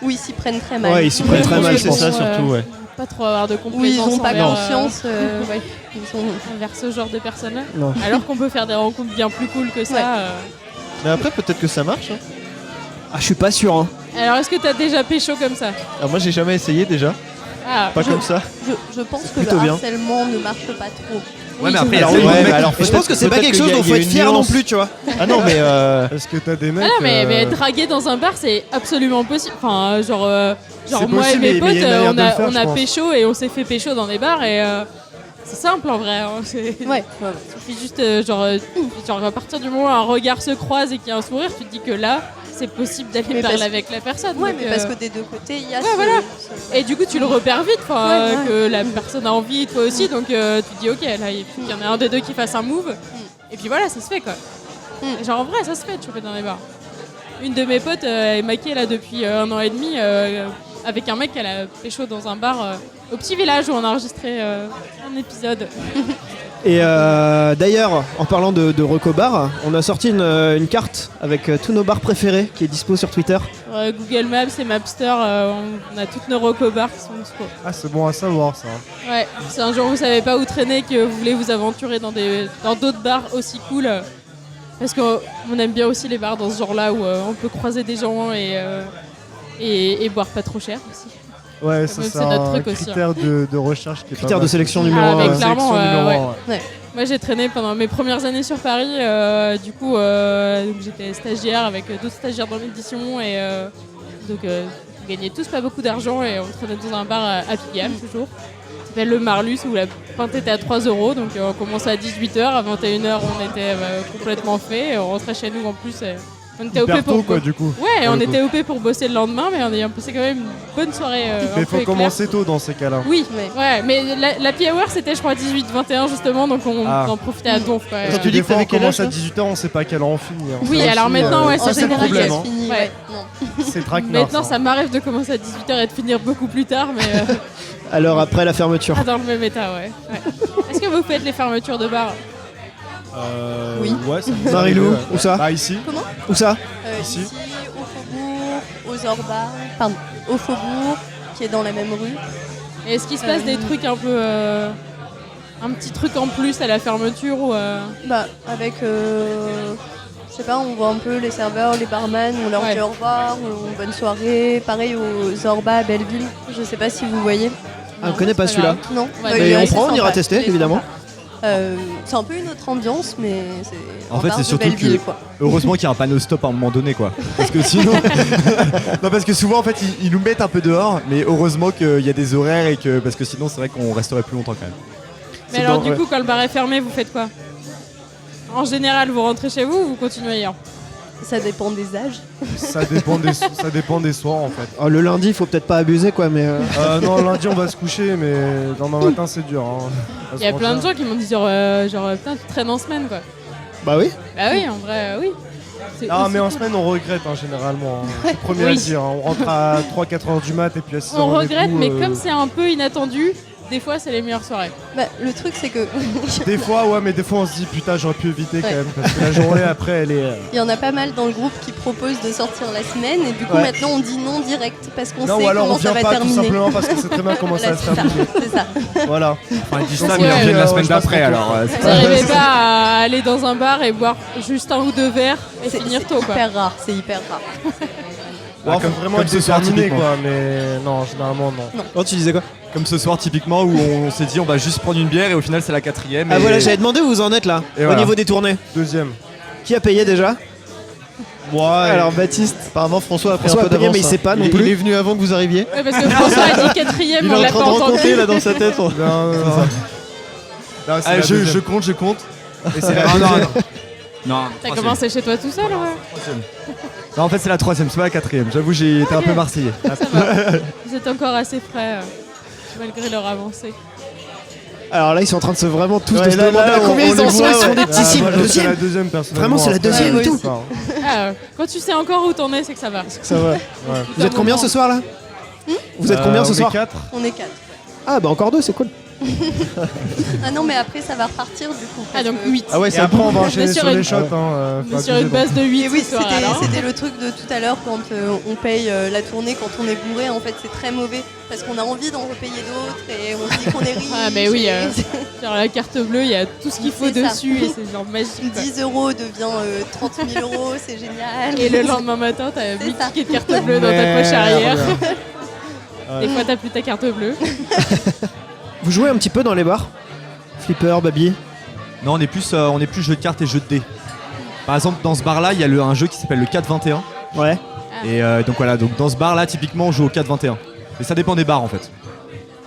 Oui, ils s'y prennent très mal. Ouais, ils s'y prennent très mal, je c'est pense. ça surtout, ouais. Pas trop avoir de Oui, complaisance ils n'ont pas envers, confiance. Ouais. envers ce genre de personnes-là. Non. Alors qu'on peut faire des rencontres bien plus cool que ça. Ouais. Mais après, peut-être que ça marche. Hein. Ah, je suis pas sûr. Hein. Alors, est-ce que t'as déjà pécho comme ça? Alors moi, j'ai jamais essayé déjà. Ah, Pas comme ça. Je pense que plutôt le bien. harcèlement ne marche pas trop. Ouais, mais après, Alors, il y a oui, tellement de ouais, mecs- alors, je pense que c'est pas quelque chose dont faut être fier non plus, tu vois. Ah non, mais Est-ce que t'as des mecs Ah non, mais draguer dans un bar, c'est absolument possible. Enfin, genre C'est moi possible, et mes mais potes, il y a une manière de le faire, on je a pense. pécho et on s'est fait pécho dans des bars et c'est simple en vrai. Hein, Ouais. Il suffit juste, genre, à partir du moment où un regard se croise et qu'il y a un sourire, tu te dis que là, c'est possible d'aller Mais parler parce- avec la personne. Ouais, donc, mais parce que des deux côtés, il y a ouais, voilà. ce- Et du coup, tu le repères vite, Ouais, ouais. que la personne a envie, toi aussi, donc tu te dis, ok, là, il faut qu'il y en ait un des deux qui fasse un move. Et puis voilà, ça se fait quoi. Et genre en vrai, ça se fait de choper dans les bars. Une de mes potes est maquée là depuis 1 an et demi avec un mec qu'elle a pécho dans un bar au petit village où on a enregistré un épisode. Et d'ailleurs, en parlant de Recobar, on a sorti une carte avec tous nos bars préférés qui est dispo sur Twitter. Google Maps et Mapster, on a toutes nos recobars qui sont dispo. Ah, c'est bon à savoir ça. Ouais, c'est un jour où vous savez pas où traîner, que vous voulez vous aventurer dans d'autres bars aussi cool. Parce qu'on aime bien aussi les bars dans ce genre-là où on peut croiser des gens et boire pas trop cher aussi. Ouais, ça Même c'est c'est notre un truc aussi, critère de recherche qui est Critère pas de mal. sélection numéro Ah, mais 1. clairement, Sélection numéro ouais. un, ouais. Moi j'ai traîné pendant mes premières années sur Paris, du coup donc j'étais stagiaire avec d'autres stagiaires dans l'édition et donc on gagnait tous pas beaucoup d'argent et on traînait dans un bar à Pigalle toujours. Ça s'appelle le Marlus où la pinte était à 3 €, donc on commençait à 18h, à 21h on était complètement fait, et on rentrait chez nous en plus. On était OP Hyper tôt, pour quoi, du coup. Ouais, Pour on le était OP pour bosser le lendemain, mais on a passé quand même une bonne soirée. un Mais peu il faut éclair. commencer tôt dans ces cas-là. Oui, Ouais. ouais, mais l'happy hour c'était je crois 18-21 justement, donc on Ah. en profitait à donf. Quoi. Quand tu dis Des que fois, t'avais on quel commence âge, à 18h, on sait pas à quelle heure on finit. hein. Oui, Ça alors aussi, maintenant, ouais, En ça, c'est le général, problème. ça hein. se finit, Ouais. ouais. Non. C'est le traquenard. Maintenant, ça m'arrive de commencer à 18h et de finir beaucoup plus tard, mais Alors après la fermeture. pas dans le même état, ouais. Est-ce que vous faites les fermetures de bars? Oui. Ouais, ça nous Marie-Lou, arrive, où ça Bah, ici. Où ça? Ici. Ici, au Faubourg, aux Orbas, pardon, au Faubourg, qui est dans la même rue. Et est-ce qu'il se passe des trucs un peu. Un petit truc en plus à la fermeture ou. Bah, avec, je sais pas, on voit un peu les serveurs, les barman, on leur Ouais. dit au revoir, bonne soirée. Pareil aux Orbas à Belleville, je sais pas si vous voyez. Ah, on connaît pas c'est celui-là. Non, Ouais, Bah, mais il est Et on assez prend, on ira sympa. tester Il est évidemment. sympa. C'est un peu une autre ambiance, mais c'est En un fait, bar c'est de surtout Belleville, que- quoi. Heureusement qu'il y a un panneau stop à un moment donné, quoi. Parce que sinon. Non, parce que souvent, en fait, ils nous mettent un peu dehors, mais heureusement qu'il y a des horaires et que. Parce que sinon, c'est vrai qu'on resterait plus longtemps quand même. Mais C'est alors, dans- du ouais. coup, quand le bar est fermé, vous faites quoi? En général, vous rentrez chez vous ou vous continuez ailleurs? Ça dépend des âges. Ça dépend des soirs en fait. Oh, le lundi, faut peut-être pas abuser quoi, mais. Non, lundi on va se coucher, mais demain matin c'est dur. Hein. Il y a plein de gens qui m'ont dit genre putain, tu traînes en semaine quoi. Bah oui. Bah oui, en vrai, oui. C'est Ah, aussi mais en cool. semaine on regrette hein, généralement. Hein. Je suis le premier à Oui. le dire. hein. On rentre à 3-4 heures du mat et puis à 6 heures On regrette, debout, mais comme c'est un peu inattendu, des fois, c'est les meilleures soirées. Bah, le truc, c'est que Des fois, ouais, mais des fois on se dit putain, j'aurais pu éviter quand même. Parce que la journée après, elle est. il y en a pas mal dans le groupe qui proposent de sortir la semaine et du coup, Ouais. maintenant, on dit non direct parce qu'on Non, sait ou alors on comment ça vient va pas tout terminer. simplement parce qu'on sait très bien comment ça va se Voilà, terminer. c'est ça. Voilà. Enfin, ils disent Donc, ça, mais ils ouais, reviennent la ouais, semaine je pense d'après, qu'on alors. Vous n'arrivez pas à aller dans un bar et boire juste un ou deux verres et C'est finir tôt, quoi. hyper rare, c'est hyper rare. Ouais, comme- faut vraiment comme être ce soir, déterminé typiquement. quoi, mais non, généralement non. Oh, tu disais quoi? Comme ce soir, typiquement, où on s'est dit on va juste prendre une bière et au final, c'est la 4e. Ah et- voilà, j'avais demandé où vous en êtes là, Et au voilà. niveau des tournées. Deuxième. Qui a payé déjà? Moi, Alors Baptiste. Apparemment, François a pris François un peu a payé, d'avance. mais il sait pas non Il plus. est venu avant que vous arriviez. Ouais, parce que François a dit quatrième, Il est on en l'a train pas de entendu. recompter là dans sa tête. non, non, non. Non, c'est Allez, la je deuxième. compte. Et c'est la Ah, non, deuxième. non. Non, T'as troisième. commencé chez toi tout seul, ouais. Troisième. Non, en fait, c'est la 3e, c'est pas la 4e. J'avoue, j'ai été un peu marseillais. Ça va. Vous êtes encore assez frais, malgré leur avancée. Alors là, ils sont en train de se vraiment tous Ouais, de se là, demander là, à combien on ils en les sont. voit, Ils sont ouais. des petits cibles. Moi, je suis la Deuxième. deuxième personnellement. Vraiment, c'est la Après, deuxième ouais, et tout. c'est pas, hein. Ah, quand tu sais encore où t'en es, c'est que ça va. Ça va. Ouais. Vous êtes combien ce soir là? Vous êtes combien On ce est soir? 4. On est 4. Ah bah encore 2, c'est cool. Ah non, mais après, ça va repartir du coup. Ah, donc parce que- 8. Ah ouais, Et c'est après, on va On enchaîner est sur sur les une- shots. On est sur une base de 8 Et oui, ce soir, alors. c'était le truc de tout à l'heure quand on paye la tournée quand on est bourré. En fait, c'est très mauvais parce qu'on a envie d'en repayer d'autres et on se dit qu'on est riche. Ah, mais oui, et sur la carte bleue, il y a tout ce qu'il faut C'est ça. dessus et c'est genre magique. quoi. 10 € devient 30 000 €, c'est génial. Et le lendemain matin, t'as 8 ça. tickets de carte bleue dans ta poche arrière. Ouais. Des fois, t'as plus ta carte bleue. Vous jouez un petit peu dans les bars? Flipper, Babi? Non, on est plus jeu de cartes et jeu de dés. Par exemple, dans ce bar-là, il y a un jeu qui s'appelle le 4-21. Ouais. Et donc voilà, donc dans ce bar-là, typiquement, on joue au 4-21. Mais ça dépend des bars en fait.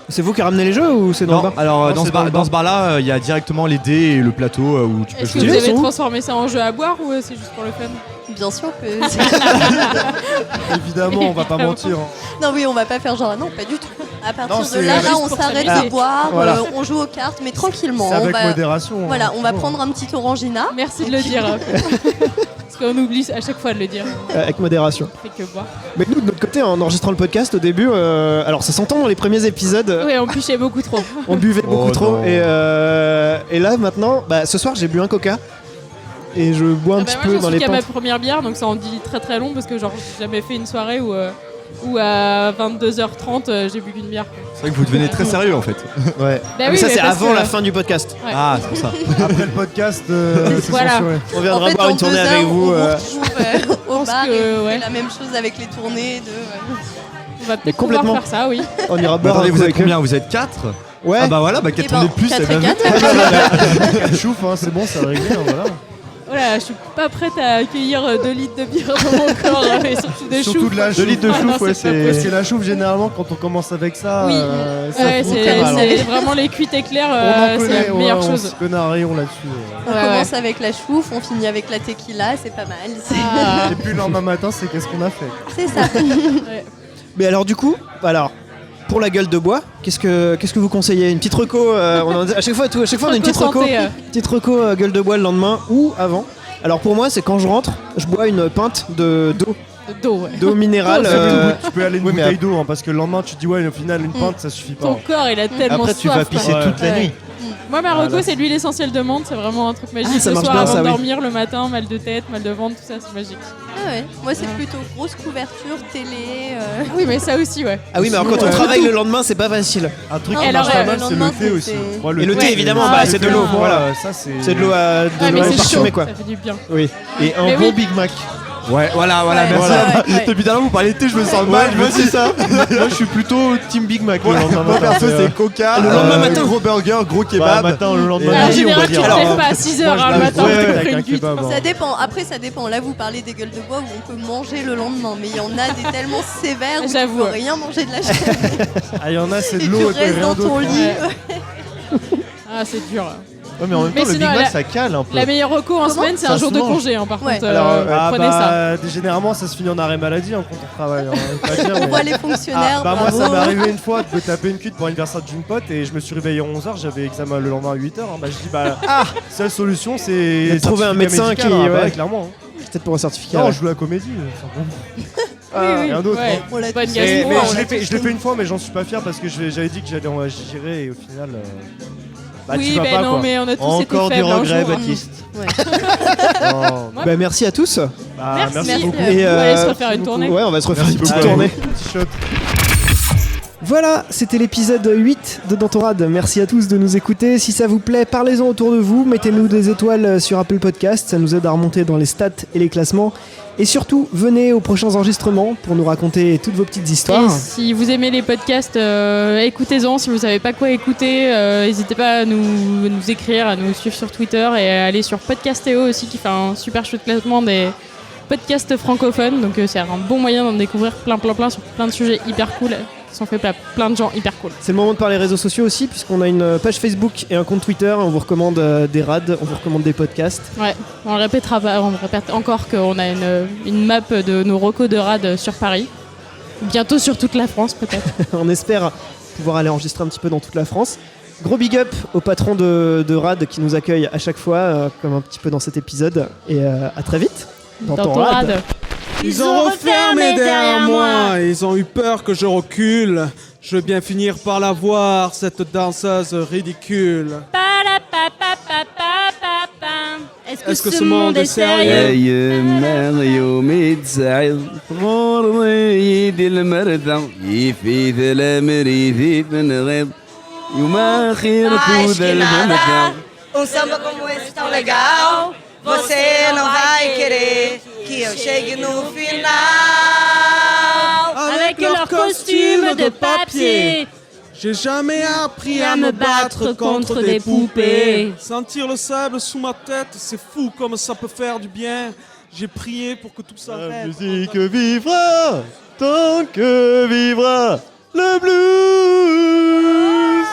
C'est vous qui ramenez les jeux ou c'est dans Non, le bar? alors Non, dans c'est ce dans le bar-là, il y a directement les dés et le plateau où tu peux Est-ce que jouer. vous Ils avez sont où transformé ça en jeu à boire ou c'est juste pour le fun? Bien sûr que. Évidemment, on va pas mentir. hein. Non, oui, on va pas faire genre non, pas du tout. À partir Non, de c'est là, juste on pour s'arrête s'amuser. de boire, Voilà. on joue aux cartes, mais tranquillement. C'est On avec va, modération. voilà, hein. on va prendre un petit orangina. Merci de le dire. Parce qu'on oublie à chaque fois de le dire. Avec modération. On fait que boire. Mais nous, de notre côté, en enregistrant le podcast au début, alors ça s'entend dans les premiers épisodes, Oui, on pichait beaucoup trop. on buvait beaucoup Oh trop. non. Et là, maintenant, bah, ce soir, j'ai bu un coca. Et je bois un Ah bah petit moi, peu j'en dans suis les qu'à ma pentes. première bière, donc ça en dit très très long parce que genre j'ai jamais fait une soirée où à 22h30 j'ai bu qu'une bière. C'est vrai que vous devenez très sérieux en fait. Ouais. Bah Mais ça, c'est parce avant que- la fin du podcast. Ouais. Ah, c'est pour ça. Après le podcast, c'est Voilà. censuré. On En viendra fait, boire dans une tournée 2 heures, avec vous. on vous retrouve au pense bar que, et on ouais. fait la même chose avec les tournées. On va peut-être pouvoir complètement. faire ça, oui. On ira Bah, boire attendez, un coup vous êtes avec eux. combien? Vous êtes 4? Ouais. Ah bah voilà, bah 4 Eh ben, tournées de plus, 4 c'est et bien 4. vu. Chouf, hein, c'est bon, ça va régler. hein, voilà. Voilà, je suis pas prête à accueillir 2 litres de bière dans mon corps, et surtout de Surtout choux. de la 2 litres de Ah non, chouf, ouais, c'est pas c'est. Parce que la chouffe, généralement, quand on commence avec ça, Oui. ça Ouais, fout c'est très mal, hein. c'est vraiment les cuites éclairs, On en c'est connaît, la meilleure ouais, on chose. se connaît un rayon là-dessus. On Ouais, commence avec la chouffe, on finit avec la tequila, c'est pas mal. Ah. Et puis le lendemain matin, c'est qu'est-ce qu'on a fait. C'est ça. Mais alors, du coup, pour la gueule de bois, qu'est-ce que vous conseillez? Une petite reco à chaque fois, on a une petite reco. Santé, Petite reco gueule de bois le lendemain ou avant. Alors pour moi, c'est quand je rentre, je bois une pinte d'eau, ouais. d'eau minérale. Tu peux aller une oui, mais bouteille d'eau, hein, parce que le lendemain, tu te dis, ouais, au final, une pinte, ça suffit pas. Ton corps, il a tellement Après, tu soif. vas quoi. pisser Ouais. toute la Ouais. nuit. Moi, ma reco, là, c'est l'huile essentielle de menthe. C'est vraiment un truc magique. Ah, ça le marche soir, bien, avant ça, de oui. dormir, le matin, mal de tête, mal de ventre, tout ça, c'est magique. Ah ouais. Moi, c'est plutôt grosse couverture, télé. Oui, mais ça aussi, ouais. Ah oui, mais alors quand on Ouais. travaille le lendemain, c'est pas facile. Un truc Non, qui alors, marche pas le mal, c'est lendemain, le thé c'est- aussi. c'est- Moi, Et le thé, Ouais. évidemment, Ah, bah, c'est c'est de bien. l'eau. Voilà. Ça, c'est. C'est de l'eau Ouais, mais c'est parfumée, chaud, quoi. ça fait du bien. Oui. Et un Mais bon oui. Big Mac. Ouais, voilà, Ouais, merci. ouais, ouais. Depuis tout à l'heure, vous parlez de thé, je me sens Ouais, mal. moi c'est ça. Moi je suis plutôt team Big Mac le lendemain Moi matin. perso, c'est coca, Le lendemain matin. gros burger, gros Bah, kebab. matin, le lendemain En midi, on va général, tu dire. ne Alors, lèves pas à 6h Moi, je le l'avais matin fait pour te avec faire un une cuite. kebab, hein. Ça dépend. Après, ça dépend. Là, vous parlez des gueules de bois où on peut manger le lendemain, mais il y en a des tellement sévères où tu J'avoue, peux ouais. rien manger de la chair Ah, il y en a, c'est et de tu l'eau et puis restes rien dans d'autre. ton lit. Ah, c'est dur. Ouais, mais en même Mais temps, le sinon, Big Mac la- ça cale un peu. La meilleure reco en semaine, c'est Ça un jour se de mange. congé, hein, par Ouais. contre. Alors, Ah prenez ça. bah, généralement ça se finit en arrêt maladie hein, quand on travaille. Hein, faut pas dire, On mais- voit les fonctionnaires. Ah, bah moi bravo. ça m'est arrivé une fois de me taper une cuite pour l'anniversaire d'une pote et je me suis réveillé à 11h, j'avais examen le lendemain à 8h. Bah je dis bah seule solution c'est De trouver un certificat médecin médical, qui- hein, bah, ouais. clairement. Hein. Peut-être pour un certificat. Non, ouais. je joue à la comédie. Simplement. Rien d'autre. Ouais. On l'a Bonne tous gastro, fait. Mais On je l'a l'ai fait, tous je l'ai fait une fois, mais j'en suis pas fier parce que j'avais dit que j'irais et au final. Bah, tu Oui, vas ben pas, non, quoi. mais on a tous été Encore du faibles un regret, jour, hein. Baptiste. Non. Bah, merci à tous. Bah, merci beaucoup. Et, On va aller se refaire une tournée. Ouais, on va se refaire Merci une petite beaucoup. tournée. Petit shot. Voilà, c'était l'épisode 8 de Dantorade. Merci à tous de nous écouter. Si ça vous plaît, parlez-en autour de vous. Mettez-nous des étoiles sur Apple Podcast. Ça nous aide à remonter dans les stats et les classements. Et surtout, venez aux prochains enregistrements pour nous raconter toutes vos petites histoires. Et si vous aimez les podcasts, écoutez-en. Si vous savez pas quoi écouter, n'hésitez pas à nous écrire, à nous suivre sur Twitter et à aller sur Podcastéo aussi qui fait un super chouette classement des podcasts francophones. Donc c'est un bon moyen d'en découvrir plein sur plein de sujets hyper cool. Qui sont faits par plein de gens hyper cool. C'est le moment de parler réseaux sociaux aussi, puisqu'on a une page Facebook et un compte Twitter. On vous recommande des raids, on vous recommande des podcasts. Ouais, on le répétera pas, on répète encore qu'on a une map de nos recos de rad sur Paris. Bientôt sur toute la France peut-être. On espère pouvoir aller enregistrer un petit peu dans toute la France. Gros big up au patron de RAD qui nous accueille à chaque fois, comme un petit peu dans cet épisode. Et à très vite dans ton RAD. Ils ont refermé derrière moi. Ils ont eu peur que je recule. Je veux bien finir par la voir, cette danseuse ridicule. Est-ce que ce monde est sérieux? أيام يوم يتسعد غريد المرضى يفيد المريض بنغيض يوم آخر Acho ذا que nada, المرضى samba como esse tão legal. Você não vai querer que eu chegue no final. Avec leur costume de papier. J'ai jamais appris à me battre contre des poupées. Sentir le sable sous ma tête, c'est fou comme ça peut faire du bien. J'ai prié pour que tout La s'arrête. musique vivra tant que vivra le blues.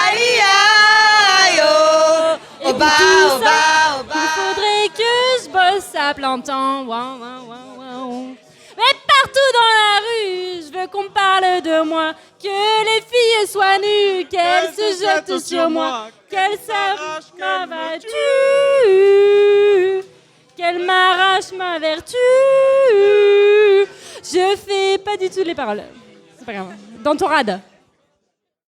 Aïe aïe oh, Et oba pour tout oba ça, oba. il faudrait que je bosse à plein temps. Ouin, ouin, ouin, ouin. Mais partout dans la rue, je veux qu'on parle de moi. Que les filles soient nues, qu'elles se jettent sur moi. Qu'elles s'arrachent ma vertu. Qu'elles m'arrachent ma vertu. Je fais pas du tout les paroles. C'est pas grave. Dans ton rad.